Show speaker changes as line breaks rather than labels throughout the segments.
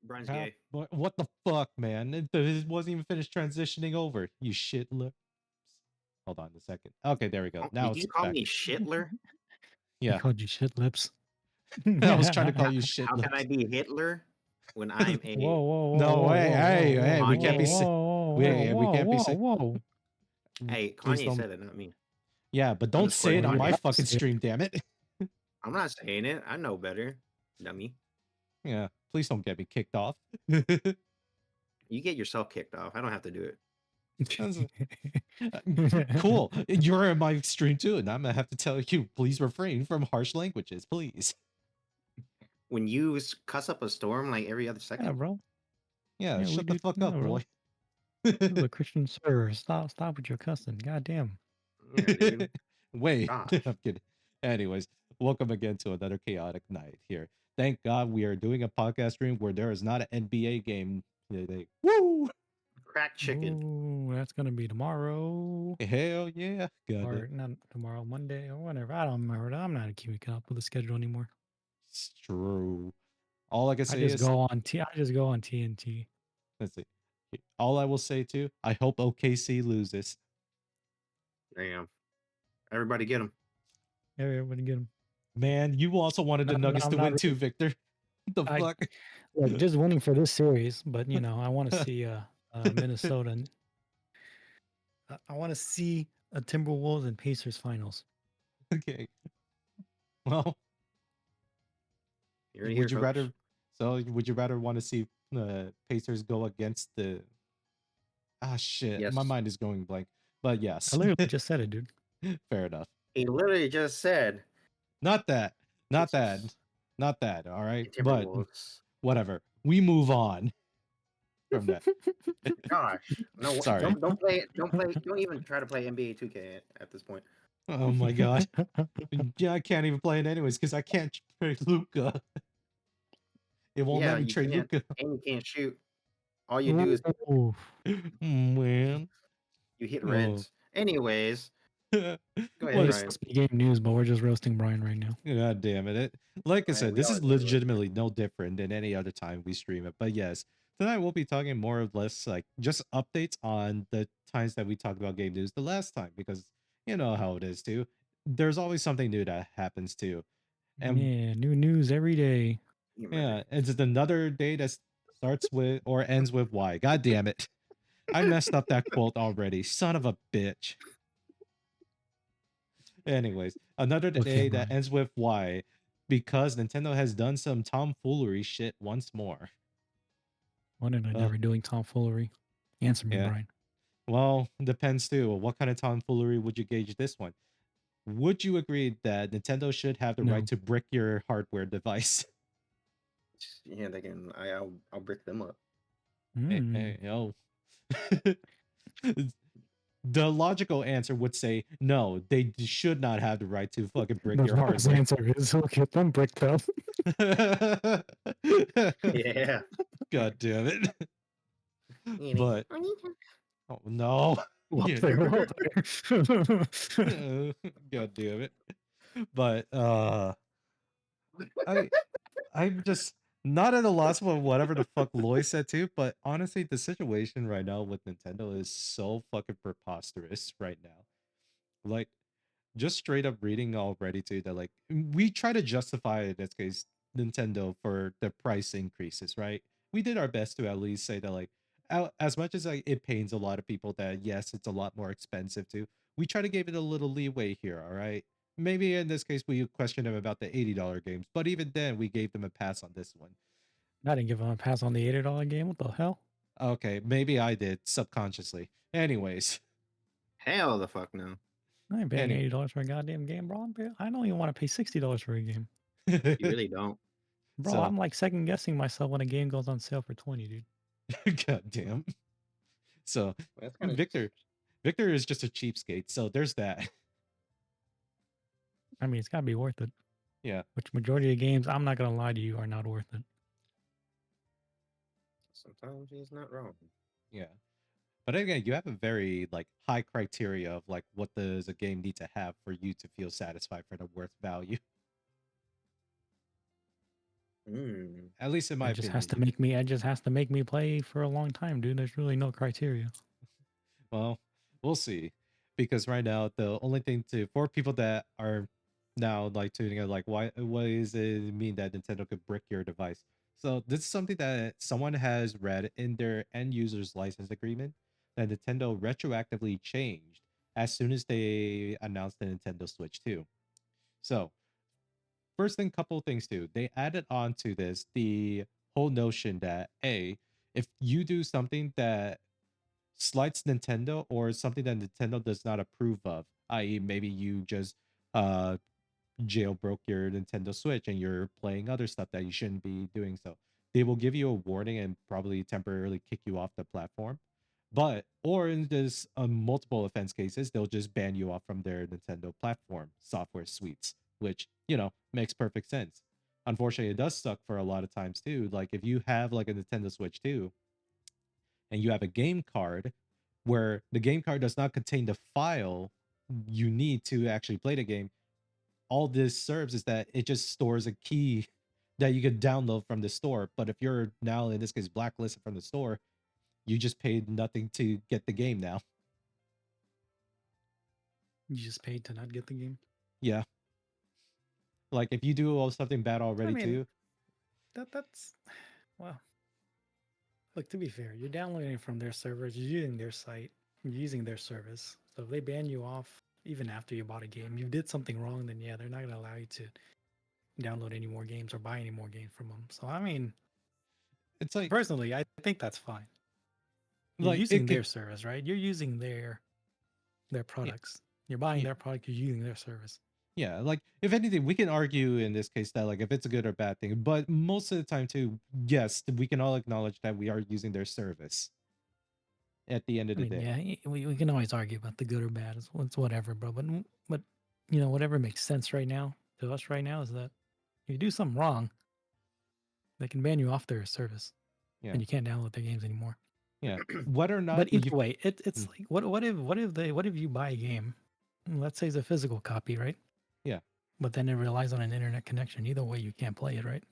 Brian's
How,
gay.
what the fuck, man? It wasn't even finished transitioning over. You shit lips. Hold on a second. Okay, there we go.
Oh,
Now
did
it's
you call
back.
me Shitler?
He
Yeah,
called you shit lips.
I was trying to call
How,
you shit
how can I
lips.
be Hitler when I'm
Whoa,
a
whoa, whoa,
No
whoa,
way.
whoa,
Hey,
whoa,
hey,
whoa,
we
whoa,
can't be
Kanye?
sick.
whoa,
We
whoa,
can't be
whoa,
sick.
whoa.
Hey,
Please
Kanye
don't.
said it, not me.
Yeah, but
I'm
don't
just
say
quoting
it on
Well,
my
you
Kanye.
have to
fucking
say it.
stream, damn it.
I'm not saying it. I know better, dummy.
Yeah, please don't get me kicked off.
You get yourself kicked off. I don't have to do it.
Cool. You're in my stream too, and I'm gonna have to tell you, please refrain from harsh languages, please.
When you cuss up a storm like every other
Yeah,
second,
bro.
Yeah,
Yeah, we
shut the
do.
fuck
Yeah,
up,
bro.
boy.
This is a Christian server. Stop with your cussing. Goddamn.
yeah, dude.
Wait,
Gosh.
I'm kidding. Anyways, welcome again to another chaotic night here. Thank God we are doing a podcast stream where there is not an NBA game today. Woo!
Crack chicken.
Ooh, that's gonna be tomorrow.
Hell yeah. God,
Or not tomorrow, Monday, or whatever. I don't remember. I'm not keeping up with the schedule anymore.
it's true. All I can
I
say
just
is,
go on T. I just go on TNT.
let's see. All I will say too, I hope OKC loses.
Damn. Everybody get him.
Everybody get them.
Man, you also wanted the Nuggets
I'm
to
not.
win too, Victor. The
I
fuck?
like just winning for this series, but I want to see Minnesota. I want to see a Timberwolves and Pacers finals.
Okay. Well,
You already
would
here,
you
folks.
rather? So, would you rather want to see Pacers go against the? Ah, shit.
Yes.
My mind is going blank. But yes,
I literally just said it, dude.
fair enough.
He literally just said
Not that. Not that.
Pacers
Not that. All right.
and
But
Timberwolves.
whatever. We move on from that.
Gosh. No,
Sorry.
don't play it. Don't even try to play NBA 2K at this point.
Oh my god. Yeah, I can't even play it anyways because I can't trade Luca. It won't
Yeah,
let me
you
trade
can't,
Luca.
and you can't shoot. All you do is
Ooh.
Man.
you hit
Oh.
reds. Anyways, go ahead,
What
Well,
is-
it's
Brian.
supposed to be game news, but we're just roasting Brian right now.
God damn it. Like I
Right,
said,
we
this
always
is
do it.
legitimately no different than any other time we stream it. But yes, tonight we'll be talking more or less like just updates on the times that we talked about game news the last time because you know how it is too. There's always something new that happens too. And
Yeah, new news every day.
yeah, it's just another day that starts with or ends with Y. God damn it. I messed up that quote already. Son of a bitch. Anyways, another
Okay,
day that
Brian.
ends with Y because Nintendo has done some tomfoolery shit once more.
When did I never doing tomfoolery? Answer me,
Yeah.
Brian.
Well, depends too. What kind of tomfoolery would you gauge this one? Would you agree that Nintendo should have the
No.
right to brick your hardware device?
Yeah, they can. I'll brick them up.
Hey, oh. The logical answer would say no, they should not have the right to fucking brick
The
your
wise
hardware.
answer is look at them bricked up.
Yeah.
God damn it. But oh no.
Well,
Yeah.
there, well,
God damn it. But I'm just not at a loss for whatever the fuck Loy said too, but honestly the situation right now with Nintendo is so fucking preposterous right now. Like just straight up reading already too that like we try to justify in this case Nintendo for the price increases, right? We did our best to at least say that like as much as like it pains a lot of people that yes, it's a lot more expensive too. We try to give it a little leeway here, all right? Maybe in this case we questioned them about the $80 games, but even then we gave them a pass on this one.
I didn't give him a pass on the $80 game. What the hell?
Okay, maybe I did subconsciously. Anyways,
Hell the fuck no.
I ain't paying $80 for a goddamn game, bro. I don't even want to pay $60 for a game.
You really don't.
Bro,
So-
I'm like second guessing myself when a game goes on sale for 20, dude.
God damn. So
That's kind of
Victor is just a cheapskate, so there's that.
I mean, it's got to be worth it.
Yeah.
Which majority of games, I'm not going to lie to you, are not worth it.
Sometimes he's not wrong.
Yeah. But again, you have a very like high criteria of like what does a game need to have for you to feel satisfied for the worth value. At least in my
It just
opinion.
has to make me. It just has to make me play for a long time, dude. There's really no criteria.
Well, we'll see. Because right now, the only thing for people that are now like tuning in, like, what does it mean that Nintendo could brick your device? So this is something that someone has read in their end user's license agreement that Nintendo retroactively changed as soon as they announced the Nintendo Switch 2. So first thing, couple things too. They added on to this the whole notion that if you do something that slights Nintendo or something that Nintendo does not approve of, i.e., maybe you just uh jailbroke your Nintendo Switch and you're playing other stuff that you shouldn't be doing so. They will give you a warning and probably temporarily kick you off the platform. But or in this multiple offense cases, they'll just ban you off from their Nintendo platform software suites, which makes perfect sense. Unfortunately, it does suck for a lot of times too. Like if you have like a Nintendo Switch 2 and you have a game card where the game card does not contain the file you need to actually play the game, all this serves is that it just stores a key that you could download from the store. But if you're now in this case blacklisted from the store, you just paid nothing to get the game now.
You just paid to not get the game.
Yeah. Like if you do something bad already
mean,
too.
That's well. Look, to be fair, you're downloading it from their servers. You're using their site. You're using their service. So if they ban you off even after you bought a game, you did something wrong. Then yeah, they're not gonna allow you to download any more games or buy any more games from them. So I mean,
It's like
personally, I think that's fine. You're
like
using their service, right? You're using their
yeah,
products. You're buying
yeah,
their product. You're using their service.
yeah. Like if anything, we can argue in this case that like if it's a good or bad thing, but most of the time too, yes, we can all acknowledge that we are using their service at the end of
I
the
mean,
day.
yeah, we can always argue about the good or bad. It's whatever, bro. But whatever makes sense right now to us right now is that if you do something wrong, they can ban you off their service,
Yeah.
and you can't download their games anymore.
Yeah. Whether or not
But either
you
way, it's
Mm.
like what if you buy a game? Let's say it's a physical copy, right?
Yeah.
But then it relies on an internet connection. Either way, you can't play it, right?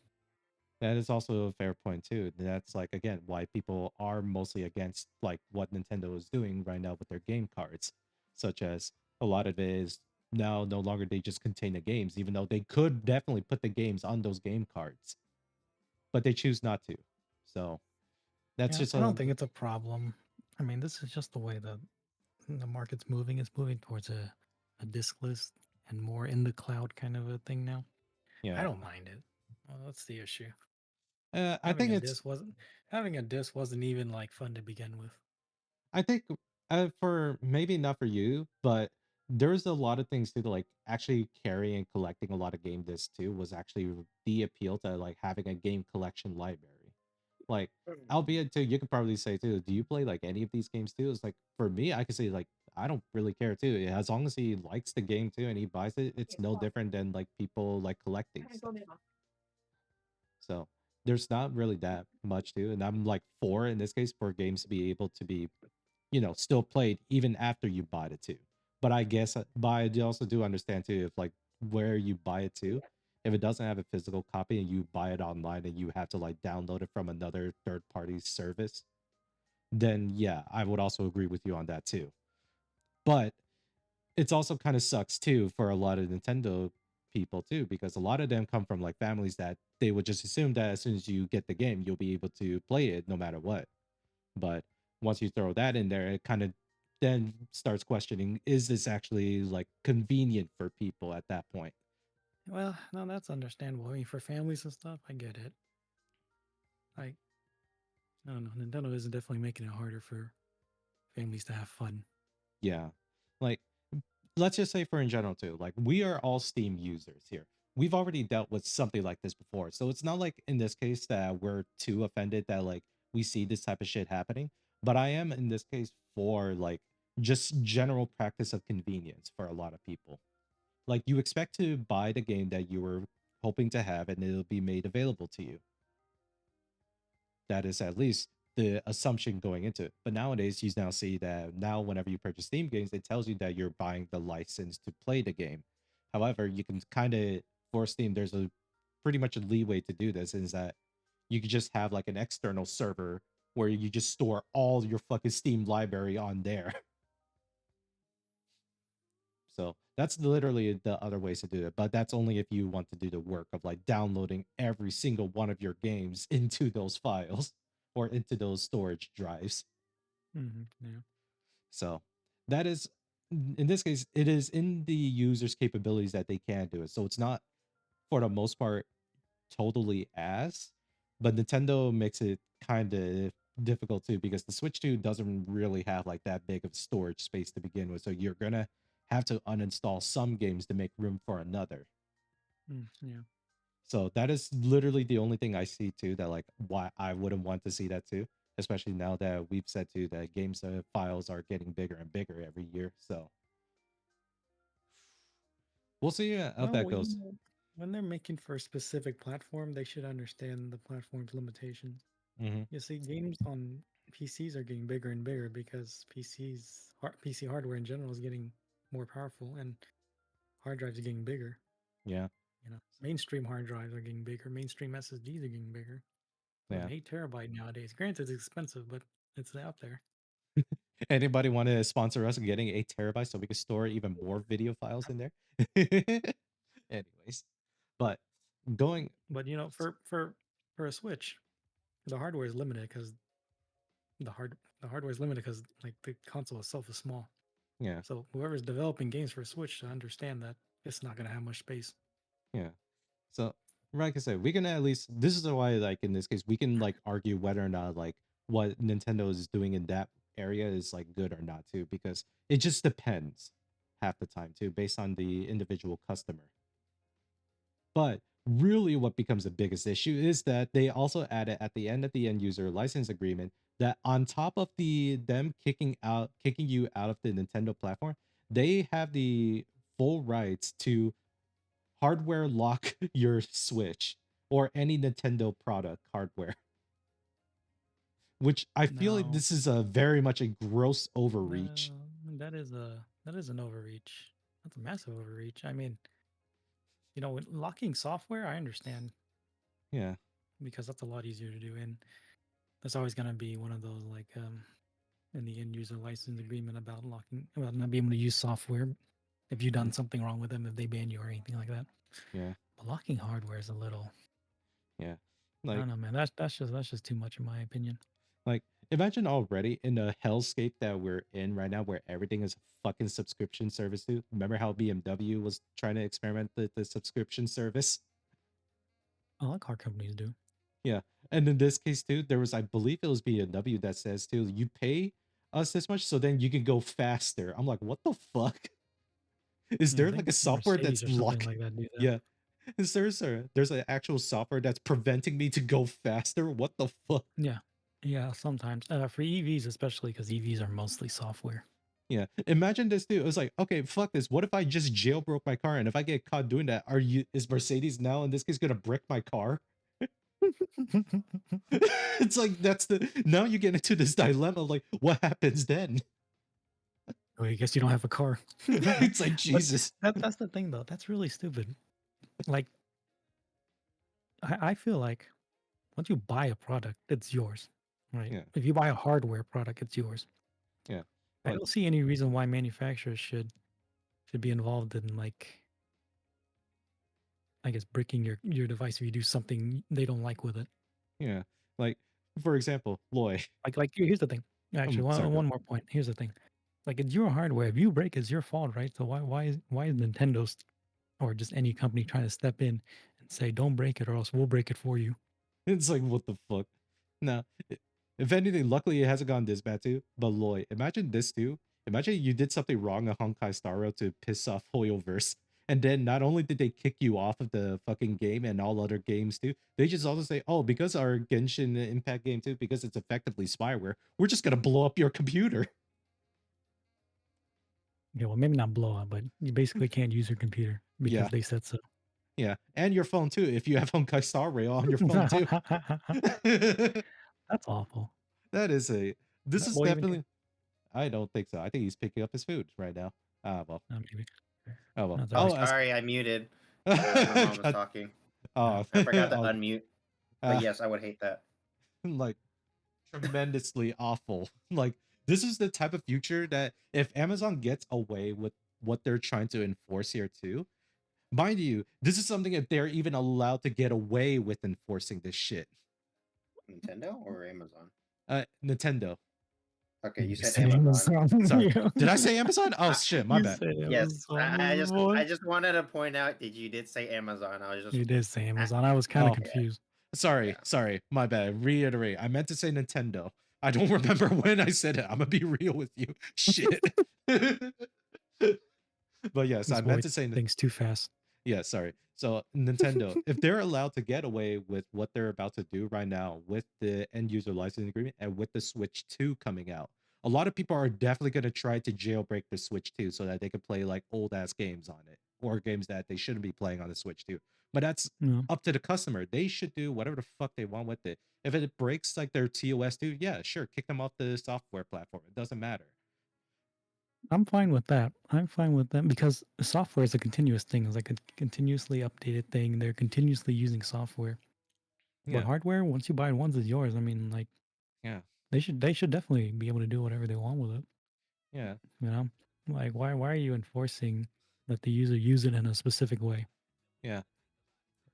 That is also a fair point too. That's like again why people are mostly against like what Nintendo is doing right now with their game cards, such as a lot of it is now no longer they just contain the games, even though they could definitely put the games on those game cards, but they choose not to. So that's
Yeah,
just
I don't think it's a problem. I mean, this is just the way the market's moving. It's moving towards a diskless and more in the cloud kind of a thing now.
yeah.
I don't mind it. Well, that's the issue.
I think it's
Having a disc wasn't even like fun to begin with.
I think for maybe not for you, but there's a lot of things too, to like actually carrying and collecting a lot of game discs too was actually the appeal to like having a game collection library. Like, albeit too, you could probably say too, do you play like any of these games too? It's like for me, I could say like I don't really care too. As long as he likes the game too and he buys it, it's no different than like people like collecting stuff. So there's not really that much too. And I'm like for in this case for games to be able to be still played even after you bought it too. But I guess, but I also do understand too, if like where you buy it too, if it doesn't have a physical copy and you buy it online and you have to like download it from another third party service, then yeah, I would also agree with you on that too. But it's also kind of sucks too for a lot of Nintendo people too, because a lot of them come from like families that they would just assume that as soon as you get the game, you'll be able to play it no matter what. But once you throw that in there, it kind of then starts questioning, is this actually like convenient for people at that point?
Well, no, that's understandable. I mean, for families and stuff, I get it. Like, I don't know. Nintendo is definitely making it harder for families to have fun.
Yeah. Like, let's just say for in general too, like we are all Steam users here. We've already dealt with something like this before. So it's not like in this case that we're too offended that like we see this type of shit happening. But I am in this case for like just general practice of convenience for a lot of people. Like you expect to buy the game that you were hoping to have and it'll be made available to you. That is at least the assumption going into it. But nowadays, you now see that now whenever you purchase Steam games, it tells you that you're buying the license to play the game. However, you can kind of for Steam, there's a pretty much a leeway to do this, is that you could just have like an external server where you just store all your fucking Steam library on there. So that's literally the other ways to do it. But that's only if you want to do the work of like downloading every single one of your games into those files or into those storage drives.
Yeah.
So that is, in this case, it is in the user's capabilities that they can do it. So it's not, for the most part, totally ass, but Nintendo makes it kind of difficult too because the Switch 2 doesn't really have like that big of storage space to begin with. So you're gonna have to uninstall some games to make room for another.
Yeah.
So that is literally the only thing I see too, that like why I wouldn't want to see that too, especially now that we've said too that games files are getting bigger and bigger every year. So we'll see how that
Well, you
goes.
know, when they're making for a specific platform, they should understand the platform's limitations.
Hmm.
You see, games on PCs are getting bigger and bigger because PC hardware in general is getting more powerful, and hard drives are getting bigger.
Yeah,
Mainstream hard drives are getting bigger. Mainstream SSDs are getting bigger. So
yeah.
an 8 TB nowadays, granted, it's expensive, but it's out there.
Anybody want to sponsor us getting 8 TB so we can store even more video files in there? Anyways, but going,
But for a Switch, the hardware is limited because the hardware is limited because like the console itself is small.
yeah,
So whoever's developing games for Switch should understand that it's not going to have much space.
yeah. So, like I said, we can at least, this is why, like, in this case, we can, like, argue whether or not, like, what Nintendo is doing in that area is, like, good or not, too, because it just depends half the time, too, based on the individual customer. But really, what becomes the biggest issue is that they also added at the end of the end user license agreement that on top of them kicking you out of the Nintendo platform, they have the full rights to hardware lock your Switch or any Nintendo product hardware. Which I feel like
No,
this is a very much a gross overreach.
no, that is an overreach. That's a massive overreach. I mean, with locking software, I understand
Yeah.
because that's a lot easier to do, and that's always going to be one of those like in the end user license agreement about not being able to use software if you've done something wrong with them, if they ban you or anything like that.
Yeah.
But locking hardware is a little,
Yeah.
I
Like
don't know, man. That's just too much in my opinion.
Like, imagine already in the hellscape that we're in right now, where everything is a fucking subscription service. Too. Remember how BMW was trying to experiment the subscription service?
A lot of car companies do.
Yeah, and in this case too, there was, I believe it was BMW that says too, you pay us this much, so then you can go faster. I'm like, what the fuck? Is
Yeah, I
there like
think
a software
Mercedes
that's
or something
lock?
like that do that.
Yeah, is there's an actual software that's preventing me to go faster? What the fuck?
Yeah, yeah. Sometimes for EVs, especially because EVs are mostly software.
Yeah. Imagine this too. It was like, okay, fuck this. What if I just jailbroke my car and if I get caught doing that, is Mercedes now in this case gonna brick my car? It's like that's the now you get into this dilemma of like what happens then?
Well, I guess you don't have a car.
It's like
But
Jesus.
that's the thing, though. That's really stupid. Like, I feel like once you buy a product, it's yours, right?
Yeah,
If you buy a hardware product, it's yours.
yeah.
I
Like
don't see any reason why manufacturers should be involved in like, I guess, bricking your device if you do something they don't like with it.
yeah. Like for example, Loy.
Like here's the thing. Actually,
Sorry, go.
one more point. Here's the thing. Like it's your hardware. If you break, it's your fault, right? So why is Nintendo or just any company trying to step in and say, "Don't break it, or else we'll break it for you"?
It's like what the fuck? Now, if anything, luckily it hasn't gone this bad too. But Loy, imagine this too. Imagine you did something wrong on Honkai Star Rail to piss off Hoyoverse. And then not only did they kick you off of the fucking game and all other games too, they just also say, oh, because our Genshin Impact game too, because it's effectively spyware, we're just gonna blow up your computer.
Yeah, well, maybe not blow up, but you basically can't use your computer
Yeah,
because they said so.
yeah. And your phone too, if you have Honkai Star Rail on your phone too.
That's awful.
That is a this
That
is
boy even
definitely I don't think so. I think he's picking up his food right now. Ah well.
maybe.
Oh well.
That's
I'll
always
ask.
Sorry, I muted. My mom was
God,
talking.
oh,
I forgot to
I'll,
unmute. But
Uh,
yes, I would hate that.
like tremendously awful. Like this is the type of future that if Amazon gets away with what they're trying to enforce here too, mind you, this is something that they're even allowed to get away with enforcing this shit.
Nintendo or Amazon?
Nintendo.
Okay, you
You
said
said
Amazon.
Amazon.
Sorry.
Yeah.
Did I say Amazon? Oh
I,
shit, my
You
bad.
said
yes,
Amazon,
I
boy.
just wanted to point out that you did say Amazon. I was just
You did say
ah,
Amazon. I was kind of
Oh,
confused.
sorry,
yeah.
sorry, my bad. Reiterate. I meant to say Nintendo. I don't remember when I said it. I'm gonna be real with you. Shit. But yes, I
This
meant
boy
to say
thinks too fast.
yeah, sorry. So Nintendo, if they're allowed to get away with what they're about to do right now with the end user licensing agreement and with the Switch 2 coming out, a lot of people are definitely going to try to jailbreak the Switch 2 so that they can play like old ass games on it or games that they shouldn't be playing on the Switch 2. But that's
Yeah.
up to the customer. They should do whatever the fuck they want with it. If it breaks like their TOS 2, yeah, sure, kick them off the software platform. It doesn't matter.
I'm fine with that. I'm fine with them because software is a continuous thing. It's like a continuously updated thing. They're continuously using software. But
Yeah,
hardware, once you buy it once, it's yours. I mean, like
yeah,
they should definitely be able to do whatever they want with it.
yeah.
You know, like why are you enforcing that the user use it in a specific way?
Yeah.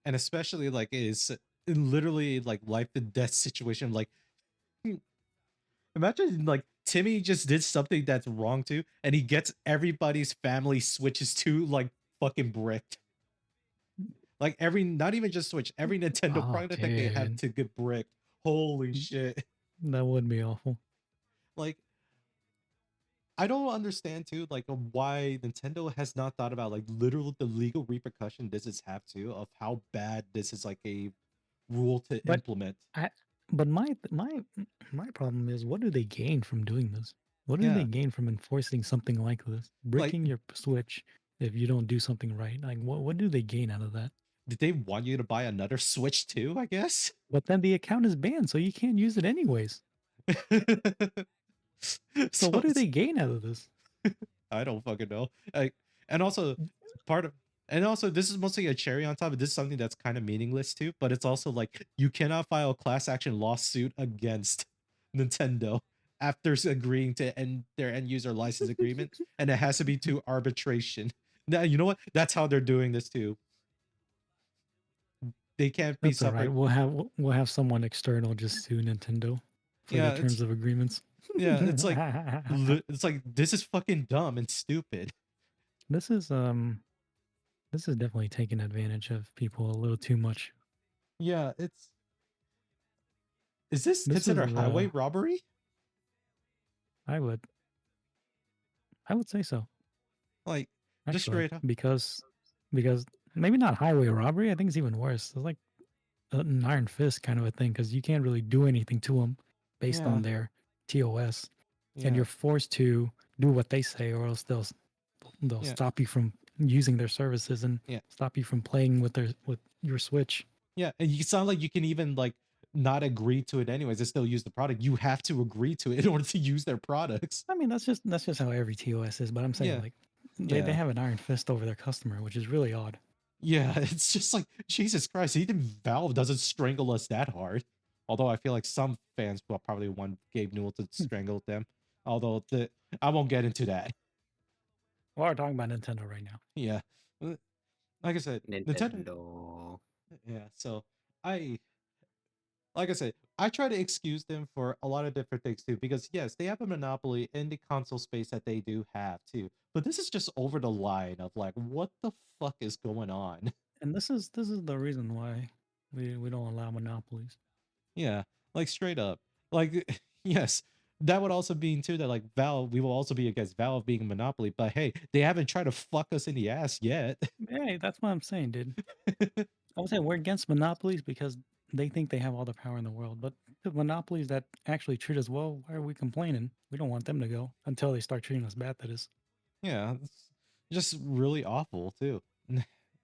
And especially like is in literally like life and death situation. Like imagine like Timmy just did something that's wrong too, and he gets everybody's family switches to like fucking bricked. Like every not even just Switch, every Nintendo
Oh,
product that they have
dude,
to get bricked. Holy shit.
that would be awful.
Like I don't understand too, like why Nintendo has not thought about like literal the legal repercussion this is have to of how bad this is like a rule to
But
implement.
I, but my problem is, what do they gain from doing this? What do they
Yeah.
gain from enforcing something like this?
Like
Bricking your Switch if you don't do something right. Like, what do they gain out of that?
did they want you to buy another Switch too, I guess?
But then the account is banned, so you can't use it anyways. So
So
what do
it's
they gain out of this?
I don't fucking know. Like, and also part of and also this is mostly a cherry on top, but this is something that's kind of meaningless too. But it's also like you cannot file a class action lawsuit against Nintendo after agreeing to end their end user license agreement, and it has to be to arbitration. Now you know what? That's how they're doing this too. They can't be
That's all right.
suffered.
We'll have someone external just sue Nintendo for their
Yeah, it's
terms of agreements.
it's like it's like this is fucking dumb and stupid.
This is definitely taking advantage of people a little too much.
Yeah, is this
This is
considered highway robbery?
I would I would say so,
Like just
actually,
straight up.
because maybe not highway robbery. I think it's even worse. It's like an iron fist kind of a thing because you can't really do anything to them based
Yeah,
on their TOS, and
yeah,
you're forced to do what they say, or else they'll
yeah,
stop you from using their services and
yeah,
stop you from playing with your Switch.
yeah. And you sound like you can even like not agree to it anyways and still use the product. You have to agree to it in order to use their products.
I mean, that's just how every TOS is. But I'm saying
Yeah,
like they
yeah,
have an iron fist over their customer, which is really odd.
yeah. It's just like Jesus Christ. Even Valve doesn't strangle us that hard. Although I feel like some fans will probably want Gabe Newell to strangle them. Although I won't get into that.
We're talking about Nintendo right now.
Yeah. Like I said, Nintendo.
Nintendo.
Yeah. So I like I said, I try to excuse them for a lot of different things too, because yes, they have a monopoly in the console space that they do have too. But this is just over the line of like, what the fuck is going on?
And this is the reason why we don't allow monopolies.
Yeah, like straight up. Like, yes, that would also mean too that like Valve, we will also be against Valve being a monopoly, but hey, they haven't tried to fuck us in the ass yet.
Hey, that's what I'm saying, dude. I would say we're against monopolies because they think they have all the power in the world. But the monopolies that actually treat us well, why are we complaining? We don't want them to go until they start treating us bad. That is.
Yeah, it's just really awful too.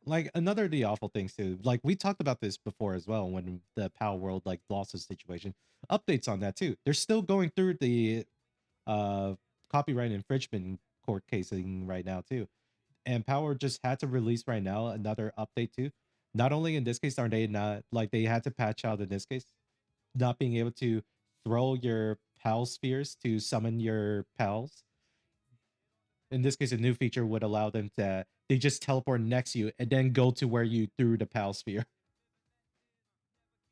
Like another of the awful things too. Like we talked about this before as well when the Power World like losses situation. Updates on that too. They're still going through the uh copyright infringement court casing right now too. And Power just had to release right now another update too, not only in this case are they not like they had to patch out in this case, not being able to throw your pal spheres to summon your pals. In this case, a new feature would allow them to they just teleport next to you and then go to where you threw the pal sphere.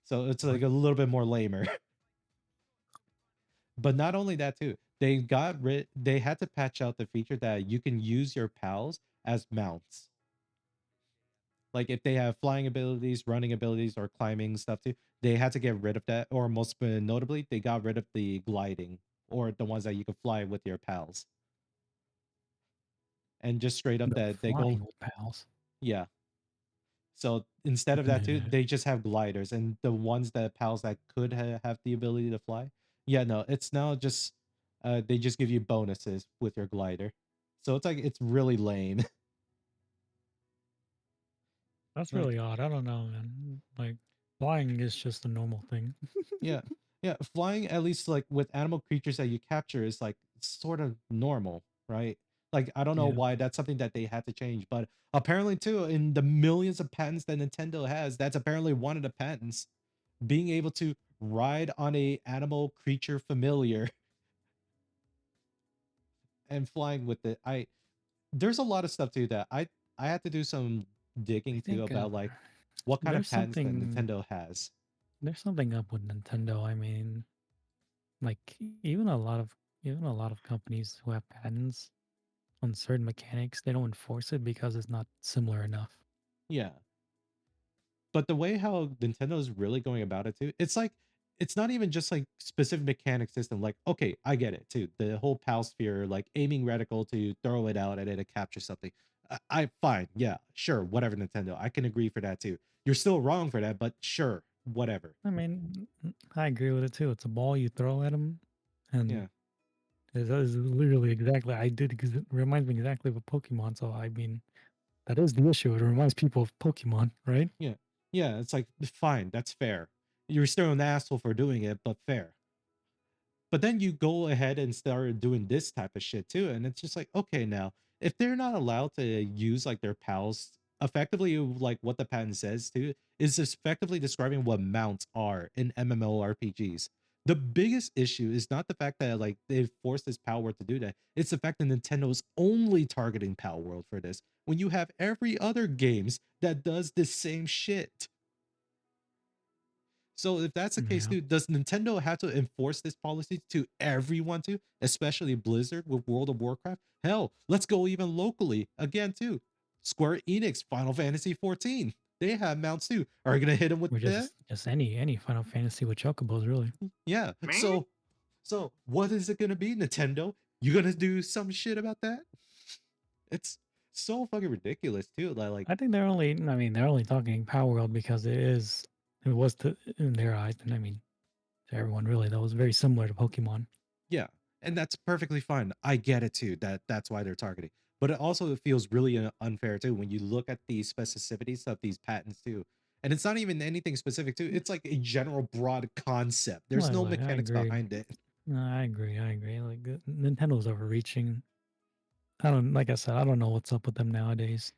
So it's like
What?
a little bit more lamer. But not only that too, they had to patch out the feature that you can use your pals as mounts. Like if they have flying abilities, running abilities, or climbing stuff too, they had to get rid of that. Or most notably, they got rid of the gliding or the ones that you could fly with your pals. And just straight up
The
that they
flying
go,
with pals.
yeah. So instead of that too,
Yeah.
they just have gliders, and the ones that pals that could have the ability to fly. Yeah, no, it's now just they just give you bonuses with your glider. So it's like it's really lame.
That's
Like,
really odd. I don't know, man. Like flying is just a normal thing.
yeah. Yeah, flying at least like with animal creatures that you capture is like sort of normal, right? Like I don't know
Yeah.
why that's something that they had to change, but apparently too in the millions of patents that Nintendo has, that's apparently one of the patents, being able to ride on a animal creature familiar and flying with it. There's a lot of stuff too that I had to do some
I
digging too
think
about like what kind of
there's
patents that
something
Nintendo has.
there's something up with Nintendo. I mean, like even a lot of companies who have patents on certain mechanics, they don't enforce it because it's not similar enough.
Yeah. But the way how Nintendo's really going about it too, it's like it's not even just like specific mechanic system. Like, okay, I get it too. The whole PAL sphere, like aiming reticle to throw it out and then to capture something. I fine, yeah, sure, whatever, Nintendo. I can agree for that too. You're still wrong for that, but sure, whatever.
I mean, I agree with it too. It's a ball you throw at them, and
Yeah,
it is literally exactly. It reminds me exactly of a Pokemon. So I mean, that is the issue. It reminds people of Pokemon, right?
yeah, yeah. It's like fine, that's fair. You're still an asshole for doing it, but fair. But then you go ahead and start doing this type of shit too. And it's just like, okay, now, if they're not allowed to use like their pals, effectively, like what the patent says too, is effectively describing what mounts are in MMORPGs. The biggest issue is not the fact that like they've forced this Pal World to do that. It's the fact that Nintendo is only targeting Pal World for this when you have every other games that does the same shit. So if that's the case
Yeah.
too, does Nintendo have to enforce this policy to everyone too, especially Blizzard with World of Warcraft? Hell, let's go even locally again too. Square Enix Final Fantasy 14. They have mounts too. Are you gonna hit them with
Or
that?
just any Final Fantasy with chocobos, really.
Yeah.
Man.
So what is it gonna be, Nintendo? You gonna do some shit about that? It's so fucking ridiculous too. Like
I think they're only. I mean, they're only talking Power World because it was to in their eyes, and I mean, to everyone really, that was very similar to Pokemon.
yeah, and that's perfectly fine. I get it too. That's why they're targeting. But it also feels really unfair too when you look at the specificities of these patents too. And it's not even anything specific too. It's like a general broad concept. There's no
Like, I
mechanics
agree.
behind it.
No, I agree. I agree. Like Nintendo's overreaching. I don't. Like I said, I don't know what's up with them nowadays.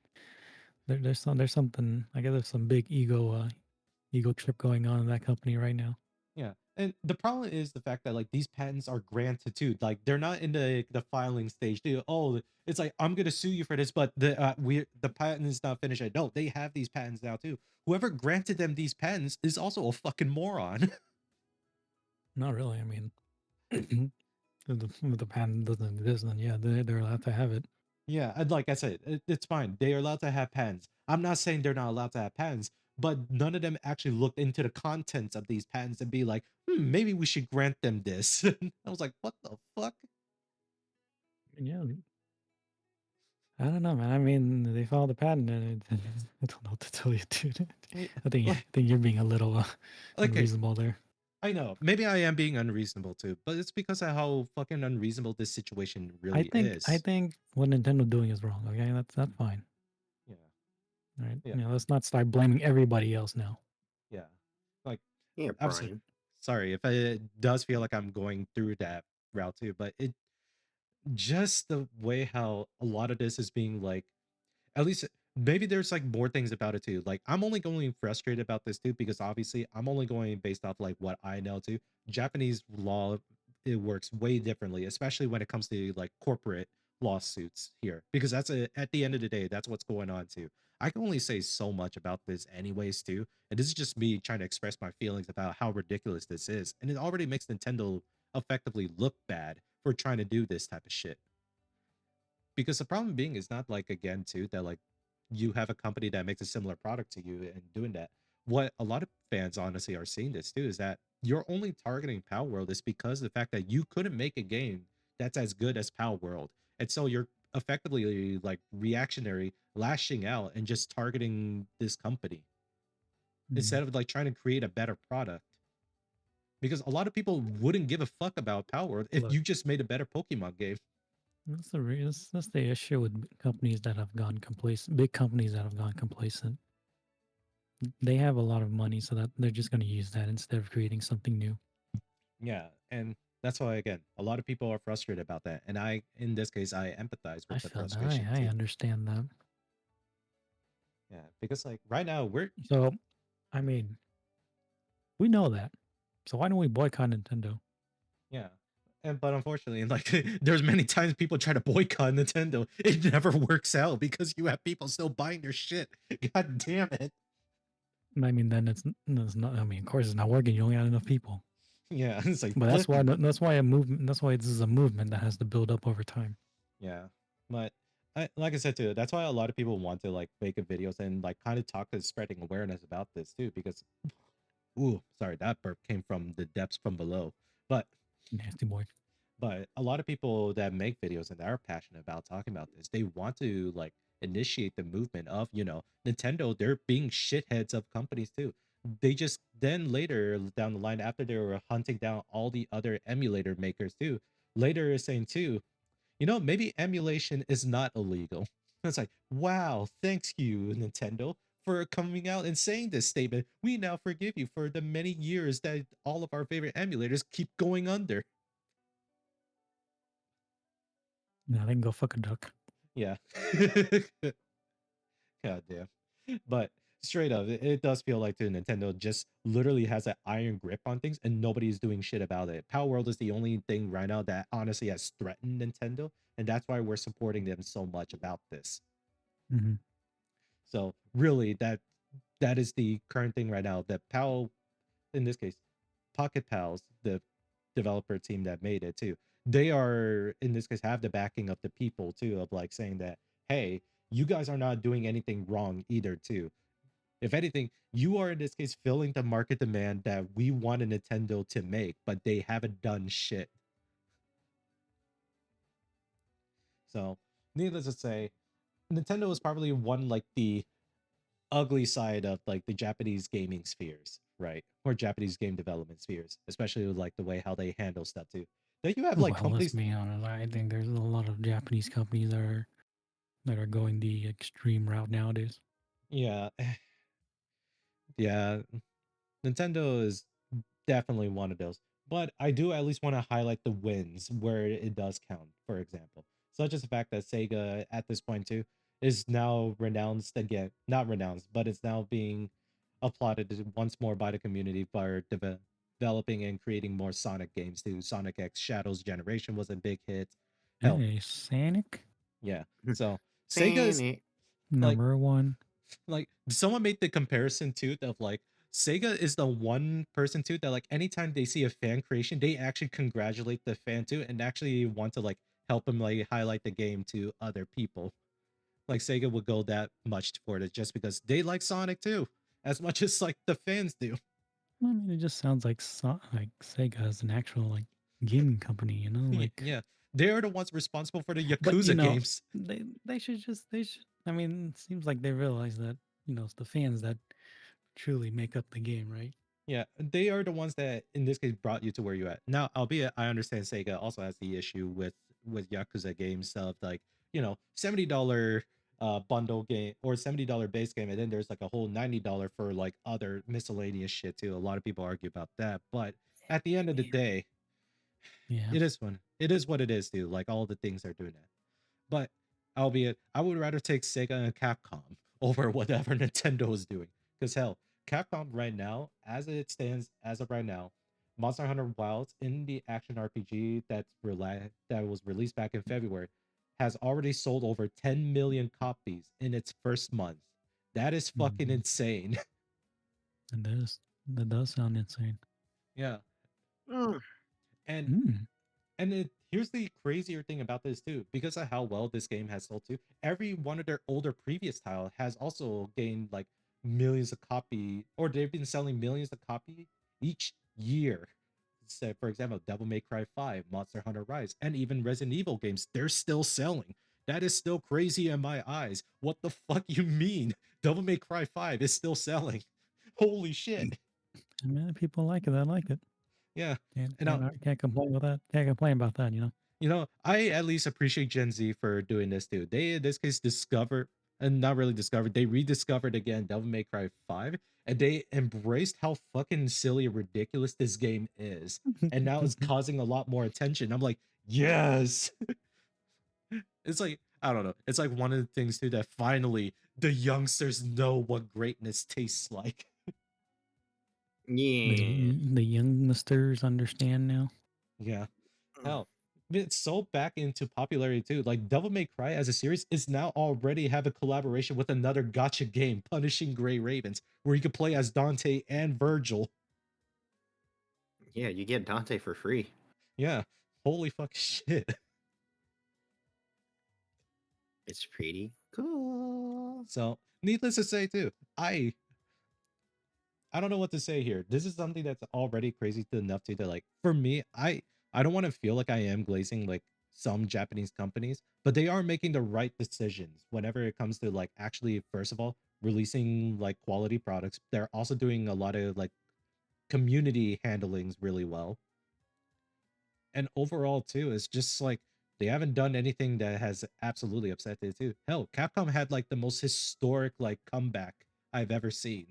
There's something. I guess there's some big ego trip going on in that company right now.
Yeah. And the problem is the fact that like these patents are granted too. Like they're not in the filing stage too. Oh, it's like I'm gonna sue you for this, but the patent is not finished yet. No, they have these patents now too. Whoever granted them these patents is also a fucking moron.
Not really. I mean, if the patent doesn't exist, then yeah, they're allowed to have it.
Yeah, and like I said, it's fine. They are allowed to have patents. I'm not saying they're not allowed to have patents, but none of them actually looked into the contents of these patents and be like, maybe we should grant them this. I was like, what the fuck?
Yeah, I don't know, man. I mean, they filed a patent, and I don't know what to tell you, dude.
Eh,
I think you're being a little
Okay,
unreasonable there.
I know. Maybe I am being unreasonable too, but it's because of how fucking unreasonable this situation
I
really
think I
is.
think what Nintendo doing is wrong. Okay, that's fine.
Yeah,
Right?
yeah,
Let's not start blaming everybody else now.
yeah. Like,
Yeah,
I'm so,
Brian.
sorry if it does feel like I'm going through that route too, but it just the way how a lot of this is being like, at least maybe there's like more things about it too. Like I'm only going frustrated about this too because obviously I'm only going based off like what I know too. Japanese law, it works way differently, especially when it comes to like corporate lawsuits here, because at the end of the day, that's what's going on too. I can only say so much about this anyways too, and this is just me trying to express my feelings about how ridiculous this is, and it already makes Nintendo effectively look bad for trying to do this type of shit. Because the problem being is not like again too that like you have a company that makes a similar product to you and doing that. What a lot of fans honestly are seeing this too is that you're only targeting Pal World is because of the fact that you couldn't make a game that's as good as Pal World. And so you're effectively like reactionary, lashing out and just targeting this company
Mm.
instead of like trying to create a better product. Because a lot of people wouldn't give a fuck about Pal World if
Look,
you just made a better Pokemon game.
that's the issue with companies that have gone complacent. Big companies that have gone complacent. They have a lot of money, so that they're just going to use that instead of creating something new.
Yeah, and that's why again, a lot of people are frustrated about that, and I, in this case, I empathize
I
with the
feel that.
frustration
I
too.
understand that.
Yeah, because like right now we're
So, I mean, we know that. So why don't we boycott Nintendo?
yeah, and but unfortunately, like there's many times people try to boycott Nintendo, it never works out because you have people still buying their shit. God damn it.
I mean, then it's not. I mean, of course, it's not working. You only got enough people.
Yeah, it's like
But
flip.
that's why a movement. That's why this is a movement that has to build up over time.
Yeah, but like I said too, that's why a lot of people want to like make a videos and like kind of talk to spreading awareness about this too, because ooh, sorry, that burp came from the depths from below. But
Nasty boy.
a lot of people that make videos and that are passionate about talking about this, they want to like initiate the movement of, Nintendo, they're being shitheads of companies too. They just then later down the line, after they were hunting down all the other emulator makers too, later is saying too, maybe emulation is not illegal. It's like, wow, thanks you, Nintendo, for coming out and saying this statement. We now forgive you for the many years that all of our favorite emulators keep going under.
No, they can go fuck a duck.
Yeah. God damn. But straight up, it does feel like the Nintendo just literally has that iron grip on things and nobody's doing shit about it. Power World is the only thing right now that honestly has threatened Nintendo, and that's why we're supporting them so much about this.
Mm-hmm.
So really that is the current thing right now. That PAL, in this case, Pocket Pals, the developer team that made it too, they are in this case have the backing of the people too, of like saying that, hey, you guys are not doing anything wrong either too. If anything, you are in this case filling the market demand that we want a Nintendo to make, but they haven't done shit. So needless to say, Nintendo is probably one like the ugly side of like the Japanese gaming spheres, right? Or Japanese game development spheres, especially with like the way how they handle stuff too. Then you have like
Well, let's
companies,
be honest. I think there's a lot of Japanese companies that are going the extreme route nowadays.
yeah, yeah. Nintendo is definitely one of those. But I do at least want to highlight the wins where it does count, for example. Such as the fact that Sega at this point too is now renounced again, not renounced, but it's now being applauded once more by the community for developing and creating more Sonic games too. Sonic X Shadows Generation was a big hit. Hell,
Hey, Sonic
yeah. So Sega is
Sonic.
like
number one.
someone made the comparison too of like Sega is the one person too that like anytime they see a fan creation, they actually congratulate the fan too and actually want to like help him like highlight the game to other people. Like Sega would go that much for it just because they like Sonic too, as much as like the fans do.
I mean, it just sounds like like Sega is an actual like gaming company, you know, like.
Yeah. They are the ones responsible for the
But
Yakuza games.
they should. I mean, it seems like they realize that it's the fans that truly make up the game, right?
Yeah, they are the ones that in this case brought you to where you're at. Now, albeit I understand Sega also has the issue with Yakuza games of like, $70 bundle game or $70 base game, and then there's like a whole $90 for like other miscellaneous shit too. A lot of people argue about that. But at the end of the
Yeah.
day,
Yeah.
it is fun. It is what it is, too. Like all the things are doing that. But albeit I would rather take Sega and Capcom over whatever Nintendo is doing. Because hell, Capcom right now, as it stands as of right now, Monster Hunter Wilds in the action RPG that was released back in February has already sold over 10 million copies in its first month. That is fucking
Mhm.
insane.
That does sound insane.
Yeah.
Mm,
And
Mm.
here's the crazier thing about this too, because of how well this game has sold too. Every one of their older previous title has also gained like millions of copy, or they've been selling millions of copy each year. So, for example, Devil May Cry 5, Monster Hunter Rise, and even Resident Evil games, they're still selling. That is still crazy in my eyes. What the fuck you mean? Devil May Cry 5 is still selling. Holy shit.
I mean, people like it. I like it.
Yeah.
Can't
And
can't complain with that. Can't complain about that. You know.
I at least appreciate Gen Z for doing this too. They, in this case, discovered, and not really discovered, they rediscovered again Devil May Cry 5, and they embraced how fucking silly and ridiculous this game is. And now it's causing a lot more attention. I'm like, yes. It's like, I don't know. It's like one of the things too that finally the youngsters know what greatness tastes like.
yeah.
The youngsters understand now.
Yeah. Hell, it's so back into popularity too. Like Devil May Cry as a series is now already have a collaboration with another gotcha game, Punishing Gray Ravens, where you can play as Dante and Virgil.
Yeah, you get Dante for free.
Yeah. Holy fuck shit.
It's pretty cool.
So needless to say too, I don't know what to say here. This is something that's already crazy enough to like for me, I don't want to feel like I am glazing like some Japanese companies, but they are making the right decisions whenever it comes to like actually first of all releasing like quality products. They're also doing a lot of like community handlings really well. And overall too, it's just like they haven't done anything that has absolutely upset it too. Hell, Capcom had like the most historic like comeback I've ever seen,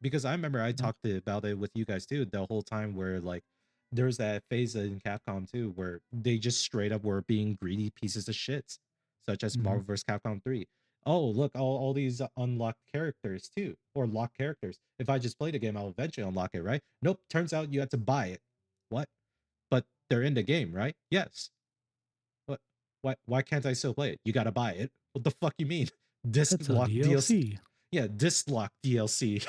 because I remember I
Nice.
talked about it with you guys too the whole time where like there's that phase in Capcom too where they just straight up were being greedy pieces of shit, such as
Mhm.
Marvel vs. Capcom 3. Oh, look, all these unlocked characters too, or locked characters. If I just play the game, I'll eventually unlock it, right? Nope, turns out you have to buy it. What? But they're in the game, right? Yes. But why can't I still play it? You gotta buy it. What the fuck you mean? Disc
It's a
lock DLC.
DLC.
Yeah, disc lock DLC.